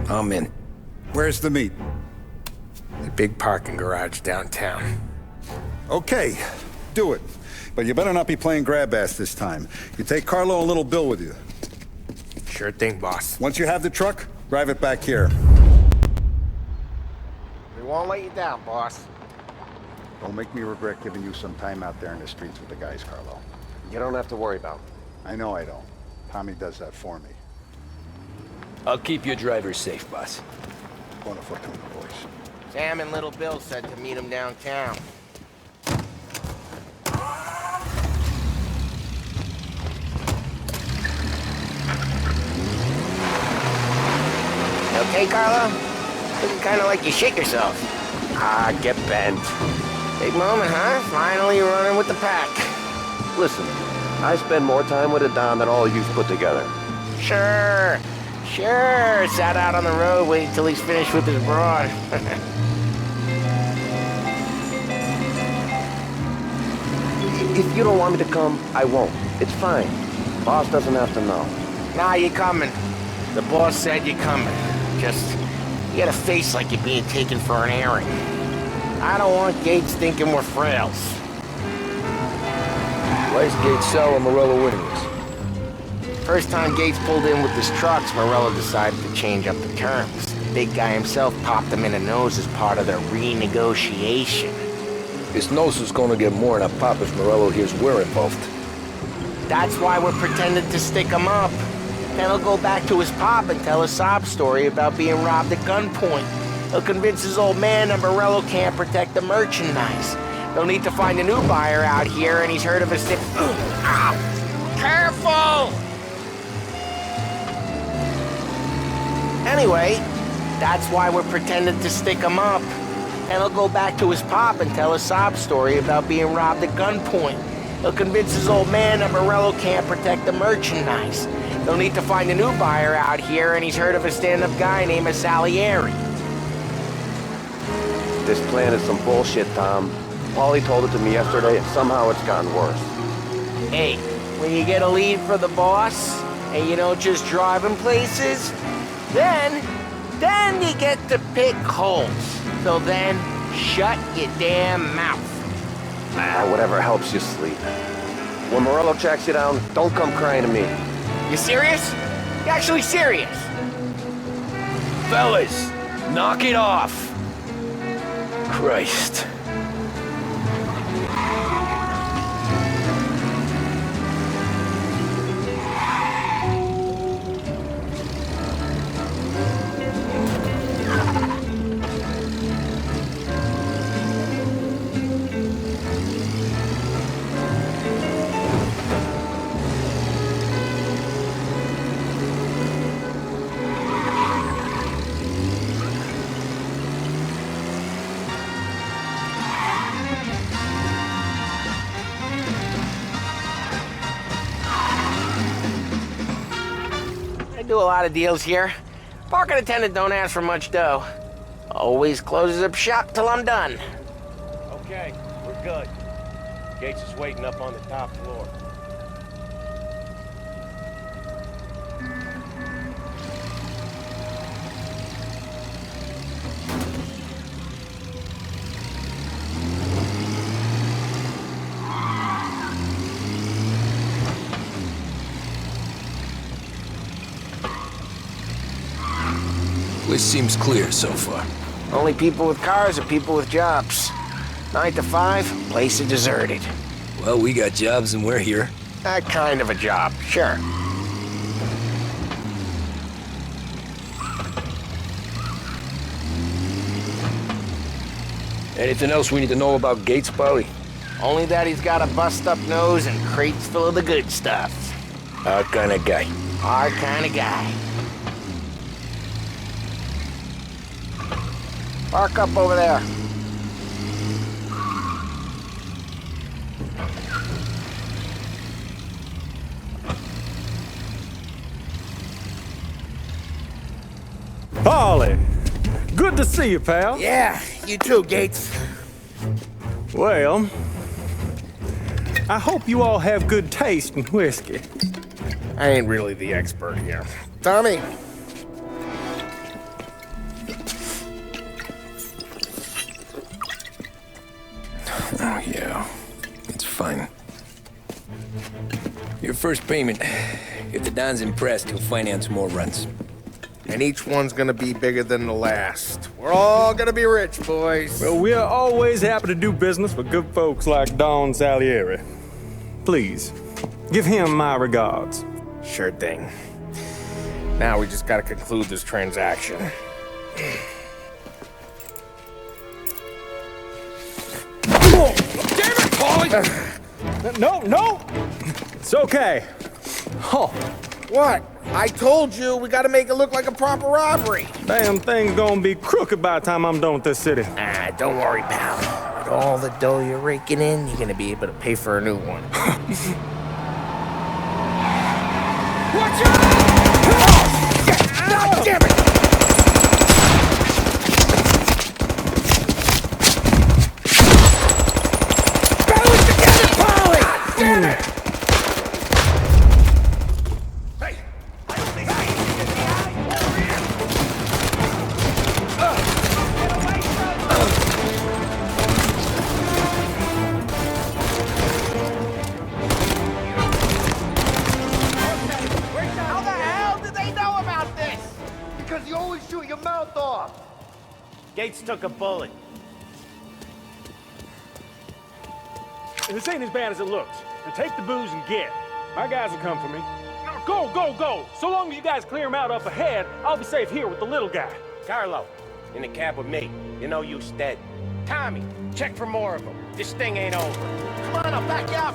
I'm in. Where's the meet? The big parking garage downtown. Okay, do it. But you better not be playing grab ass this time. You take Carlo and Little Bill with you. Sure thing, boss. Once you have the truck, drive it back here. We won't let you down, boss. Don't make me regret giving you some time out there in the streets with the guys, Carlo. You don't have to worry about it. I know I don't. Tommy does that for me. I'll keep your driver safe, boss. Buona fortuna, boys. Sam and Little Bill said to meet him downtown. Okay, Carlo? Looking kind of like you shit yourself. Ah, get bent. Big moment, huh? Finally running with the pack. Listen, I spend more time with a Don than all you've put together. Sure. Sat out on the road, waiting till he's finished with his broad. If you don't want me to come, I won't. It's fine. Boss doesn't have to know. Nah, you're coming. The boss said you're coming. Just, you got a face like you're being taken for an airing. I don't want Gates thinking we're frails. Why is Gates Sal and Morello winning this? First time Gates pulled in with his trucks, Morello decided to change up the terms. The big guy himself popped him in the nose as part of their renegotiation. His nose is gonna get more than a pop if Morello hears we're involved. That's why we're pretending to stick him up. Then he'll go back to his pop and tell a sob story about being robbed at gunpoint. He'll convince his old man that Morello can't protect the merchandise. They'll need to find a new buyer out here, and he's heard of a Ow! Careful! Anyway, that's why we're pretending to stick him up. And he'll go back to his pop and tell a sob story about being robbed at gunpoint. He'll convince his old man that Morello can't protect the merchandise. They'll need to find a new buyer out here, and he's heard of a stand-up guy named Salieri. This plan is some bullshit, Tom. Paulie told it to me yesterday, and somehow it's gotten worse. Hey, when you get a lead for the boss, and you don't just drive him places, then you get to pick holes. So then, shut your damn mouth. Whatever helps you sleep. When Morello tracks you down, don't come crying to me. You serious? You actually serious? Fellas, knock it off. Christ. Do a lot of deals here. Parking attendant don't ask for much dough. Always closes up shop till I'm done. Okay, we're good. Gates is waiting up on the top floor. Place seems clear so far. Only people with cars are people with jobs. 9 to 5, place is deserted. Well, we got jobs and we're here. That kind of a job, sure. Anything else we need to know about Gates, Paulie? Only that he's got a bust-up nose and crates full of the good stuff. Our kind of guy. Our kind of guy. Park up over there. Paulie, good to see you, pal. Yeah, you too, Gates. Well, I hope you all have good taste in whiskey. I ain't really the expert here. Tommy. Oh, yeah. It's fine. Your first payment. If the Don's impressed, he'll finance more runs. And each one's gonna be bigger than the last. We're all gonna be rich, boys. Well, we're always happy to do business with good folks like Don Salieri. Please, give him my regards. Sure thing. Now we just gotta conclude this transaction. Oh, damn it, Paulie! No! It's okay. Oh. What? I told you we gotta make it look like a proper robbery. Damn thing's gonna be crooked by the time I'm done with this city. Ah, don't worry, pal. With all the dough you're raking in, you're gonna be able to pay for a new one. Watch out! God damn it! Balance together, Paulie! God damn it! took a bullet. This ain't as bad as it looks. Now take the booze and get. My guys will come for me. Now go, go, go! So long as you guys clear him out up ahead, I'll be safe here with the little guy. Carlo, in the cab with me. You know you dead. Tommy, check for more of them. This thing ain't over. Come on, I'll back you up.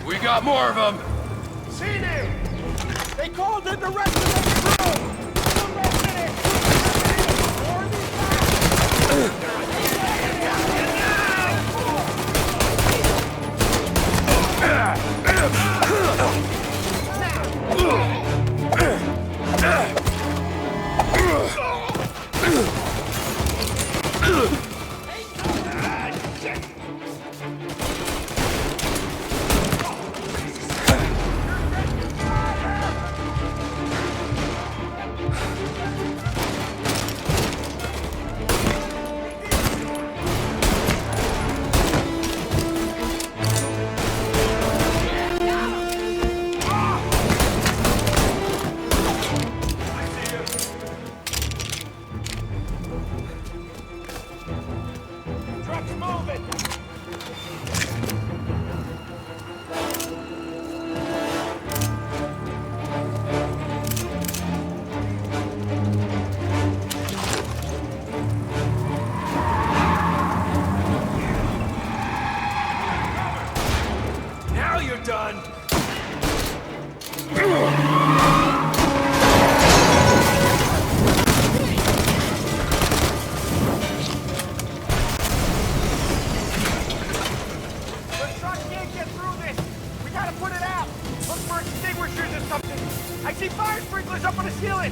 We got more of them! Seen him! They called in the rest of the crew! Who rested it? Now you're done! I see fire sprinklers up on the ceiling!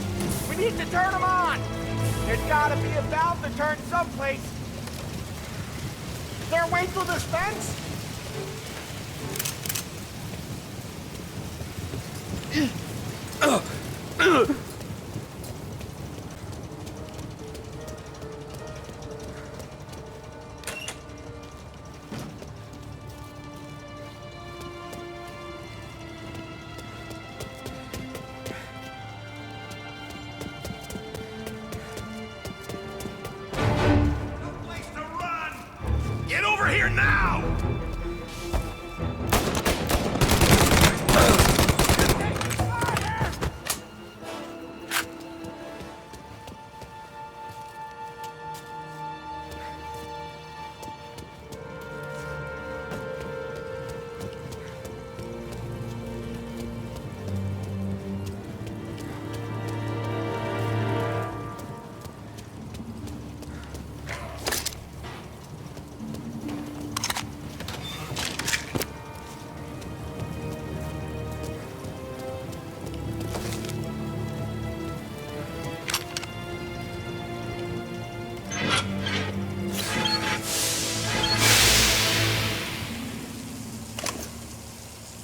We need to turn them on! There's gotta be a valve to turn someplace! Is there a way through this fence? Get over here now!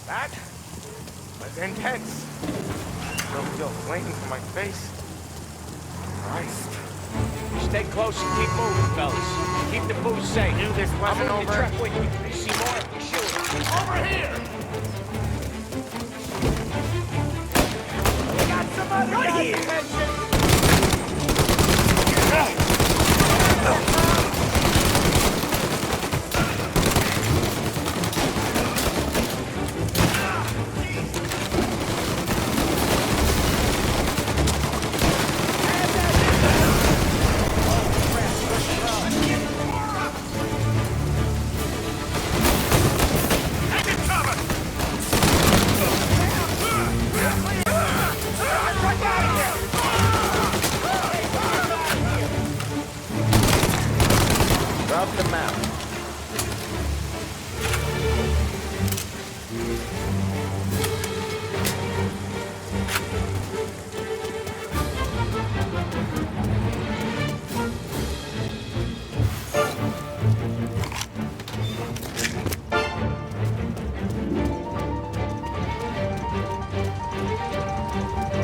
That was intense. Still flaming from my face. Christ. Stay close and keep moving, fellas. Keep the booze safe. Knew this wasn't I'm moving the over. truck with you. You see more? We shoot. Over here! We got some other guys' attention!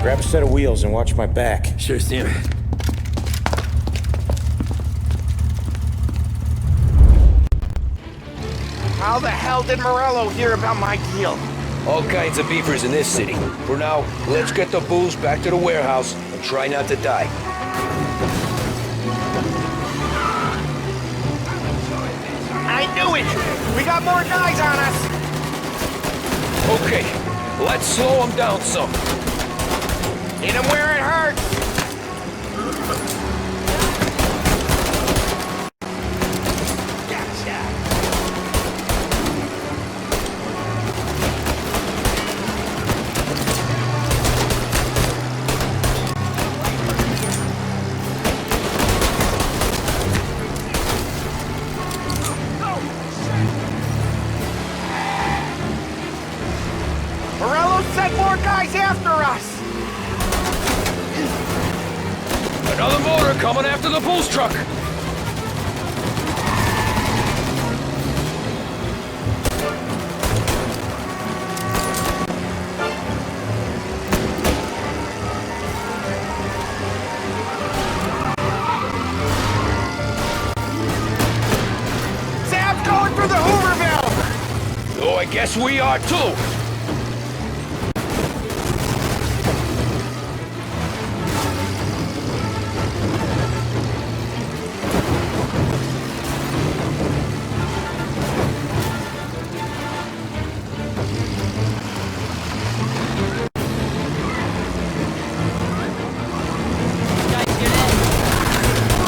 Grab a set of wheels and watch my back. Sure, Sam. How the hell did Morello hear about my deal? All kinds of beefers in this city. For now, let's get the booze back to the warehouse and try not to die. I knew it! We got more guys on us! Okay, let's slow them down some. Hit him where it hurts! Morello sent more guys after us! Another motor coming after the booze truck. Sam's going through the Hooverville! Oh, I guess we are too.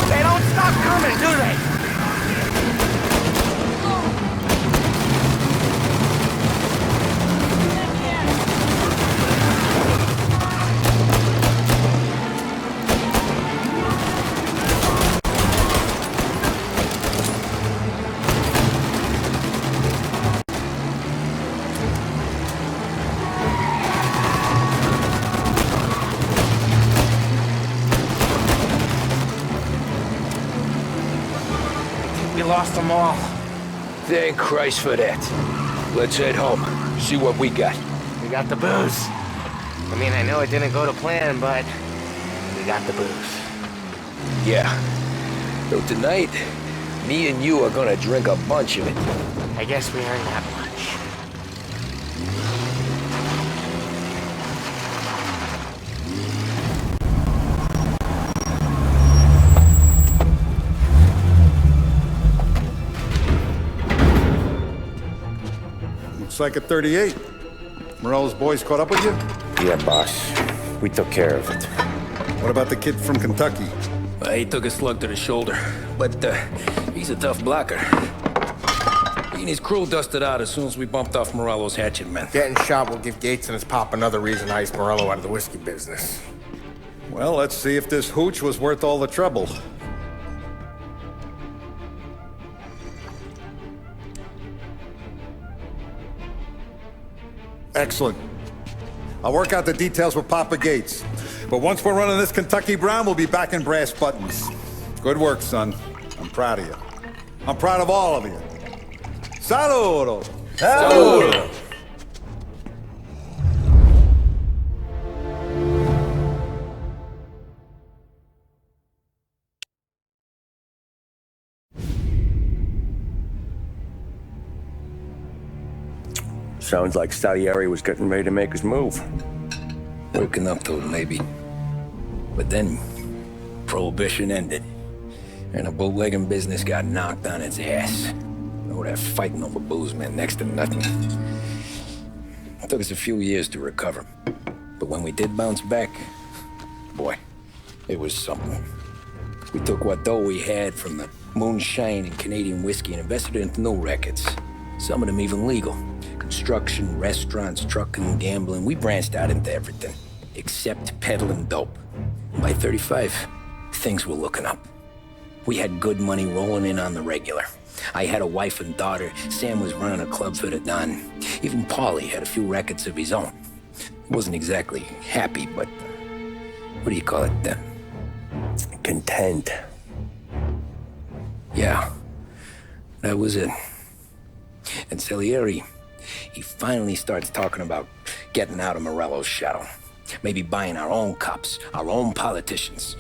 They don't stop coming, do they? We lost them all. Thank Christ for that. Let's head home. See what we got. We got the booze. I mean, I know it didn't go to plan, but we got the booze. Yeah. So tonight, me and you are gonna drink a bunch of it. I guess we earned that much. Looks like a 38. Morello's boys caught up with you? Yeah, boss. We took care of it. What about the kid from Kentucky? He took a slug to the shoulder, but he's a tough blocker. He and his crew dusted out as soon as we bumped off Morello's hatchet men. Getting shot will give Gates and his pop another reason to ice Morello out of the whiskey business. Well, let's see if this hooch was worth all the trouble. Excellent. I'll work out the details with Papa Gates. But once we're running this Kentucky Brown, we'll be back in brass buttons. Good work, son. I'm proud of you. I'm proud of all of you. Saludo! Saludo! Sounds like Salieri was getting ready to make his move. Working up to it, maybe. But then, Prohibition ended, and the bootlegging business got knocked on its ass. Oh, that fighting over booze meant next to nothing. It took us a few years to recover. But when we did bounce back, boy, it was something. We took what dough we had from the moonshine and Canadian whiskey and invested it into new rackets. Some of them even legal. Construction, restaurants, trucking, gambling. We branched out into everything, except peddling dope. By 35, things were looking up. We had good money rolling in on the regular. I had a wife and daughter. Sam was running a club for the Don. Even Paulie had a few rackets of his own. Wasn't exactly happy, but what do you call it? Content. Yeah, that was it. And Salieri, he finally starts talking about getting out of Morello's shadow. Maybe buying our own cops, our own politicians.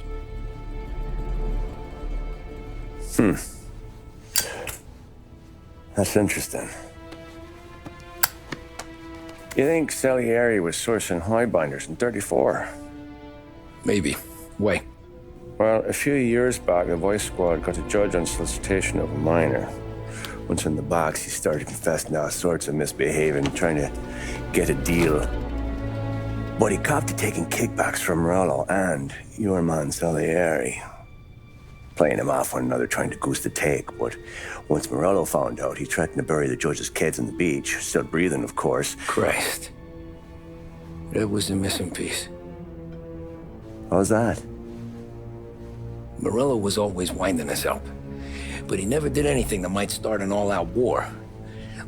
That's interesting. You think Salieri was sourcing highbinders in 34? Maybe. Why? Well, a few years back, the Vice Squad got a judge on solicitation of a minor. Once in the box, he started confessing all sorts of misbehaving, trying to get a deal. But he copped to taking kickbacks from Morello and your man Salieri. Playing him off one another, trying to goose the take. But once Morello found out, he threatened to bury the judge's kids on the beach. Still breathing, of course. Christ. That was the missing piece. How's that? Morello was always winding us up. But he never did anything that might start an all-out war.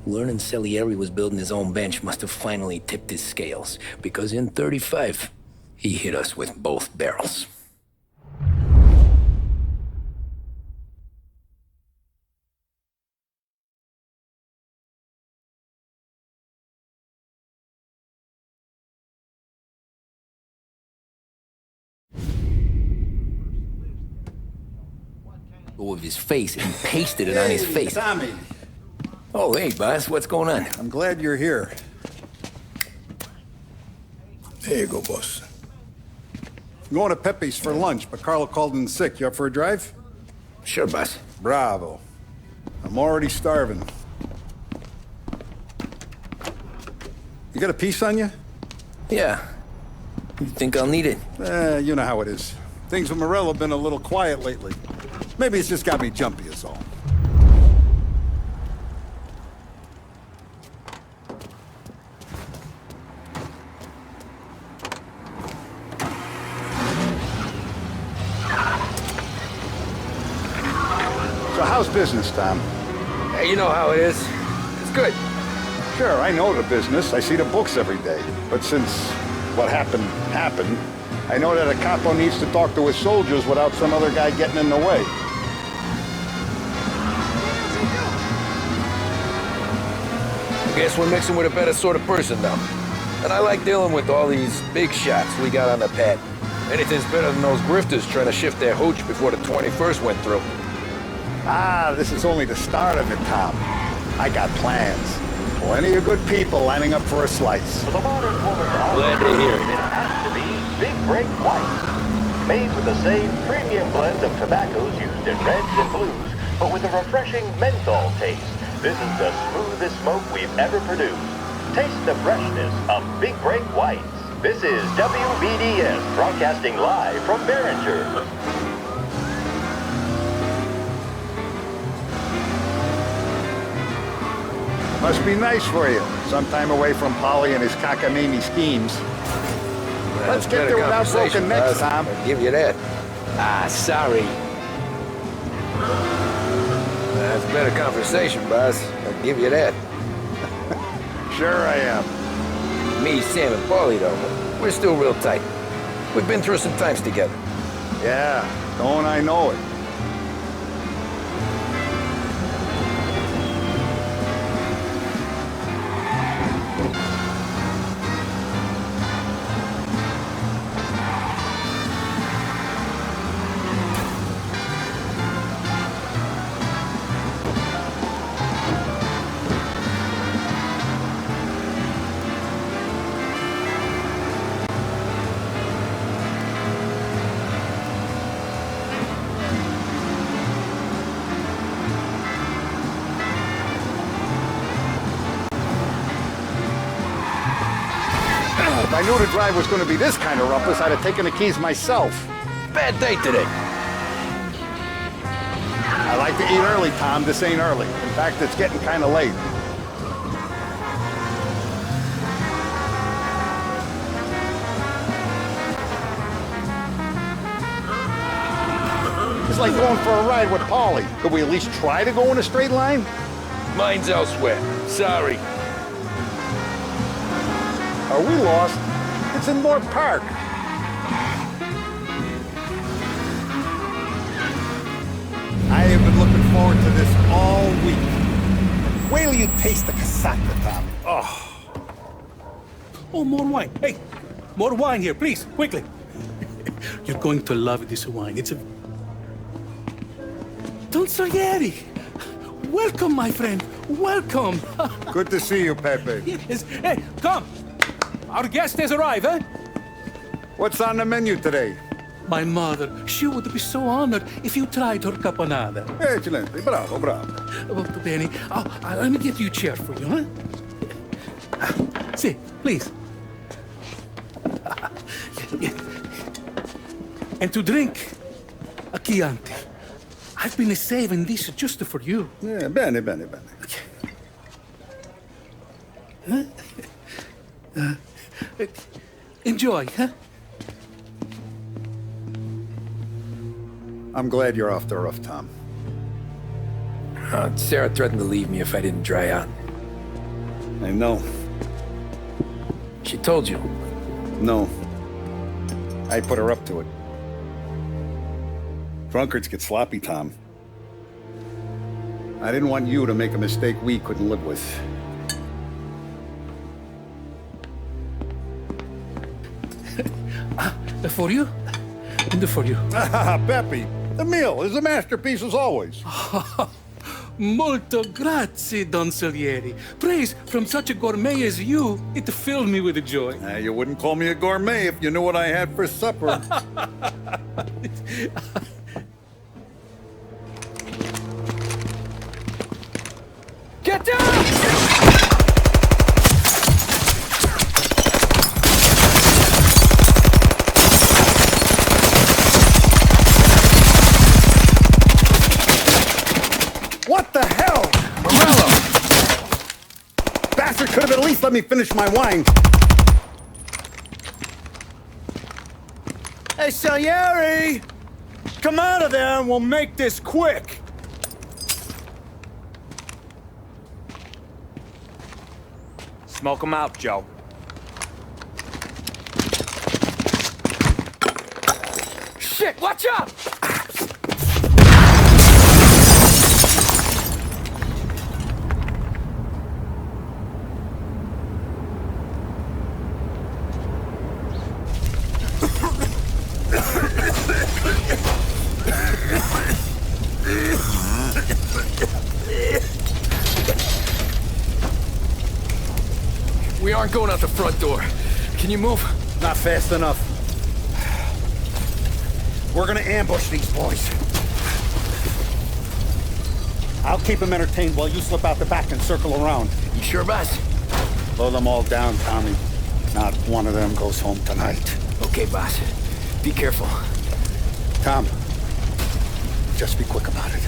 Learning Salieri was building his own bench must have finally tipped his scales. Because in 35, he hit us with both barrels. Of his face and pasted it on his face. Tommy. Oh, hey, boss. What's going on? I'm glad you're here. There you go, boss. I'm going to Pepe's for lunch, but Carlo called in sick. You up for a drive? Sure, boss. Bravo. I'm already starving. You got a piece on you? Yeah. You think I'll need it? You know how it is. Things with Morello have been a little quiet lately. Maybe it's just got me jumpy is all. So how's business, Tom? Hey, you know how it is. It's good. Sure, I know the business. I see the books every day. But since what happened, I know that a capo needs to talk to his soldiers without some other guy getting in the way. Guess we're mixing with a better sort of person now. And I like dealing with all these big shots we got on the pad. Anything's better than those grifters trying to shift their hooch before the 21st went through. This is only the start of it, Tom. I got plans. Plenty of good people lining up for a slice. For the modern woman, glad to hear it. It has to be Big Break White. Made with the same premium blend of tobaccos used in reds and blues, but with a refreshing menthol taste. This is the smoothest smoke we've ever produced. Taste the freshness of Big Break Whites. This is WBDS, broadcasting live from Behringer. Must be nice for you. Sometime away from Polly and his cockamamie schemes. Let's get there without broken necks, Tom. I'll give you that. Sorry. That's better conversation, boss. I'll give you that. Sure I am. Me, Sam, and Paulie, though, we're still real tight. We've been through some times together. Yeah, don't I know it. If I knew the drive was going to be this kind of rumpus, I'd have taken the keys myself. Bad day today. I like to eat early, Tom. This ain't early. In fact, it's getting kind of late. It's like going for a ride with Paulie. Could we at least try to go in a straight line? Mine's elsewhere. Sorry. Are we lost? It's in Moore Park. I have been looking forward to this all week. Wait till you taste the cassata, Tom. Oh, more wine. Hey, more wine here, please, quickly. You're going to love this wine. It's a... Don Salieri! Welcome, my friend. Welcome. Good to see you, Pepe. Yes. Hey, come. Our guest has arrived, eh? What's on the menu today? My mother, she would be so honored if you tried her caponata. Excellent. Bravo, bravo. Molto bene. Oh, let me get you a chair for you, huh? See, please. And to drink, a Chianti. I've been saving this just for you. Yeah, bene, bene, bene. Huh? Enjoy, huh? I'm glad you're off the roof, Tom. Sarah threatened to leave me if I didn't dry out. I know. She told you? No. I put her up to it. Drunkards get sloppy, Tom. I didn't want you to make a mistake we couldn't live with. For you? And for you. Pepe, the meal is a masterpiece as always. Molto grazie, Don Salieri. Praise from such a gourmet as you, it filled me with joy. You wouldn't call me a gourmet if you knew what I had for supper. Get down! What the hell? Morello! Bastard could have at least let me finish my wine. Hey, Salieri! Come out of there and we'll make this quick. Smoke 'em out, Joe. Shit, watch out! We aren't going out the front door. Can you move? Not fast enough. We're gonna ambush these boys. I'll keep them entertained while you slip out the back and circle around. You sure, boss? Blow them all down, Tommy. Not one of them goes home tonight. Okay, boss. Be careful. Tom, just be quick about it.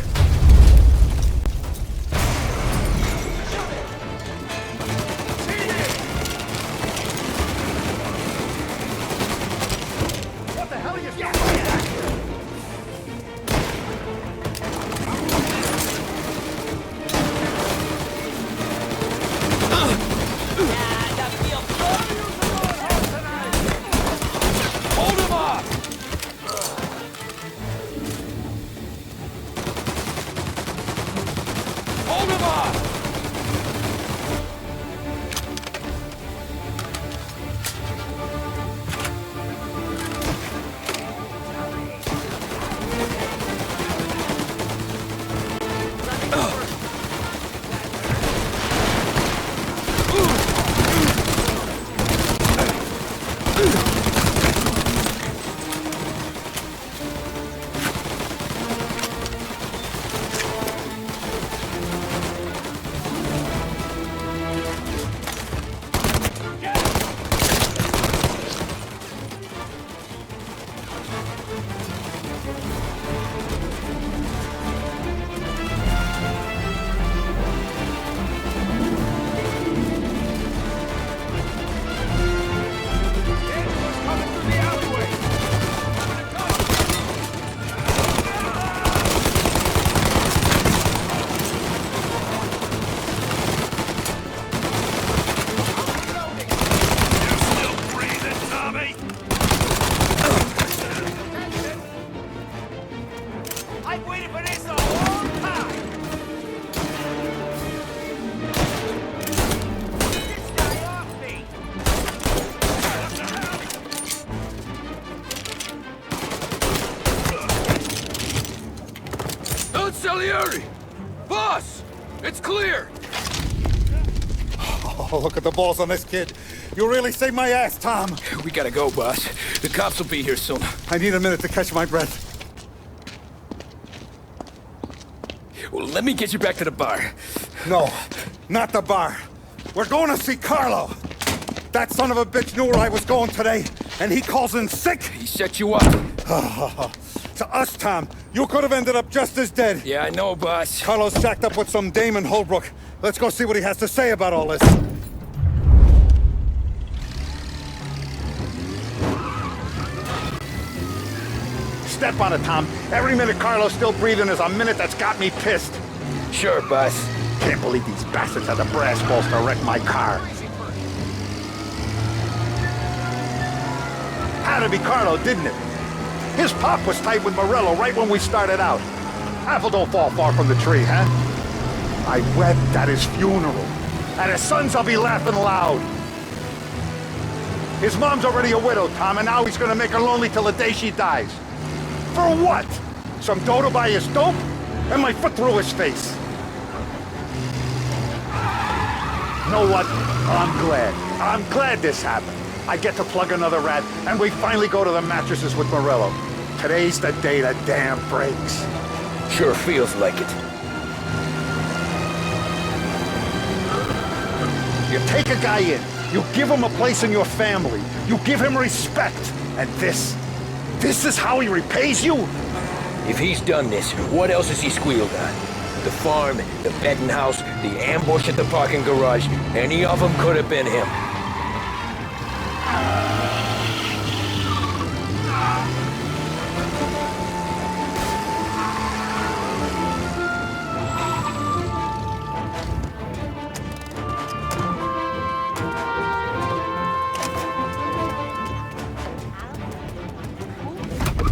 Salieri! Boss! It's clear! Oh, look at the balls on this kid. You really saved my ass, Tom. We gotta go, boss. The cops will be here soon. I need a minute to catch my breath. Well, let me get you back to the bar. No, not the bar. We're going to see Carlo. That son of a bitch knew where I was going today, and he calls in sick. He set you up. To us, Tom, you could have ended up just as dead. Yeah, I know, boss. Carlo's shacked up with some dame in Holbrook. Let's go see what he has to say about all this. Step on it, Tom. Every minute Carlo's still breathing is a minute that's got me pissed. Sure, boss. Can't believe these bastards had the brass balls to wreck my car. Had to be Carlo, didn't it? His pop was tight with Morello right when we started out. Apple don't fall far from the tree, huh? I wept at his funeral. At his son's, I'll be laughing loud. His mom's already a widow, Tom, and now he's gonna make her lonely till the day she dies. For what? Some dough to buy his dope? And my foot through his face. You know what? I'm glad. I'm glad this happened. I get to plug another rat, and we finally go to the mattresses with Morello. Today's the day the dam breaks. Sure feels like it. You take a guy in, you give him a place in your family, you give him respect, and this is how he repays you? If he's done this, what else has he squealed on? The farm, the betting house, the ambush at the parking garage, any of them could have been him.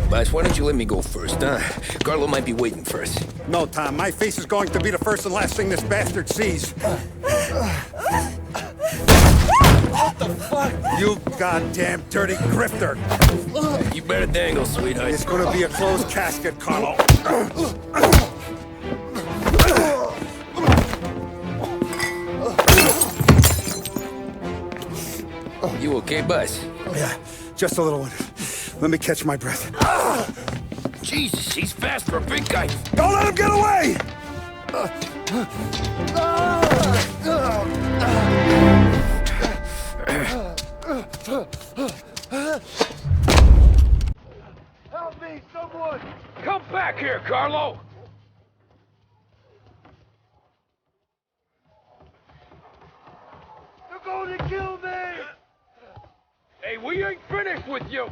Boss, why don't you let me go first, huh? Carlo might be waiting for us. No, Tom. My face is going to be the first and last thing this bastard sees. What the fuck? You goddamn dirty grifter. You better dangle, sweetheart. It's gonna be a closed casket, Carlo. You okay, boss? Yeah, just a little one. Let me catch my breath. Jesus, he's fast for a big guy. Don't let him get away! Help me, someone! Come back here, Carlo! They're going to kill me! Hey, we ain't finished with you!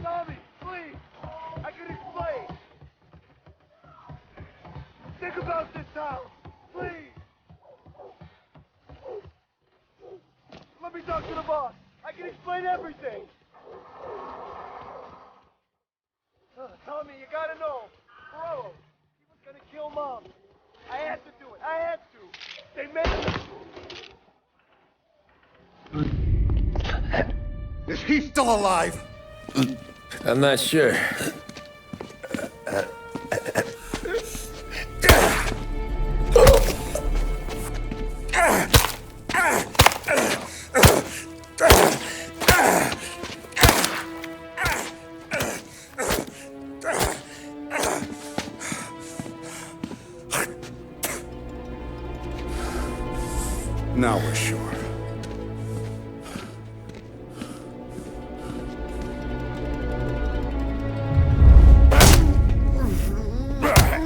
Tommy, please! I can explain! Think about this house, please! Let me talk to the boss! I can explain everything! Tommy, you gotta know! Bro, he was gonna kill Mom! I had to do it! I had to! They made it! Is he still alive? I'm not sure. Now we're sure.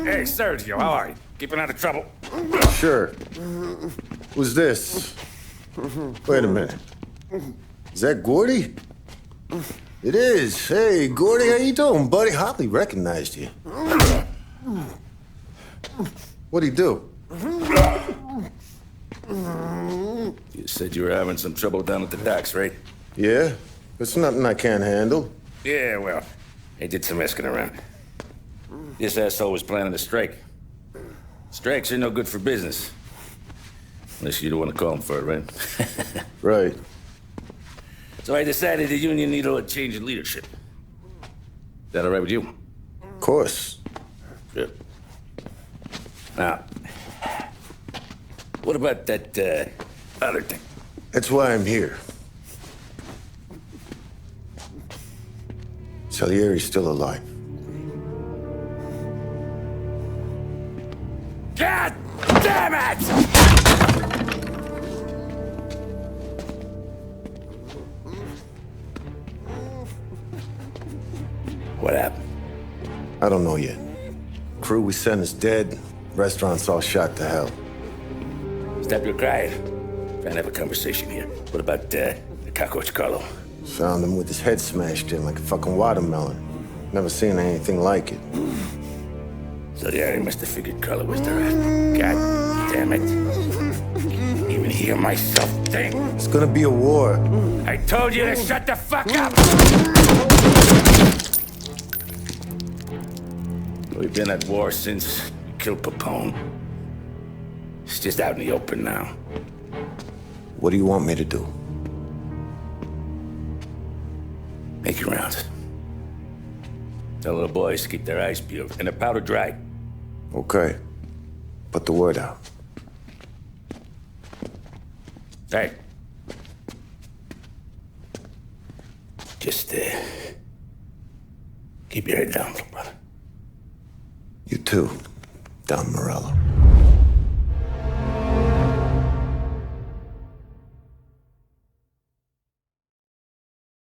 Hey, Sergio, how are you? Keeping out of trouble? Sure. Who's this? Wait a minute. Is that Gordy? It is. Hey, Gordy, how you doing, buddy? Hardly recognized you. What'd he do? You said you were having some trouble down at the docks, right? Yeah? It's nothing I can't handle. Yeah, well, I did some asking around. This asshole was planning a strike. Strikes are no good for business. Unless you don't want to call him for it, right? Right. So I decided the union needed a change in leadership. That all right with you? Of course. Good. Now, what about that, other thing? That's why I'm here. Salieri's still alive. God damn it! What happened? I don't know yet. Crew we sent is dead. Restaurant's all shot to hell. Stop your crying. Trying to have a conversation here. What about, the cockroach Carlo? Found him with his head smashed in like a fucking watermelon. Never seen anything like it. So the area must have figured Carlo was the rat. God damn it. Can't even hear myself think. It's gonna be a war. I told you to shut the fuck up! We've been at war since we killed Capone. It's just out in the open now. What do you want me to do? Make your rounds. Tell little boys to keep their eyes peeled and their powder dry. Okay. Put the word out. Hey. Just, keep your head down, little brother. You too, Don Morello.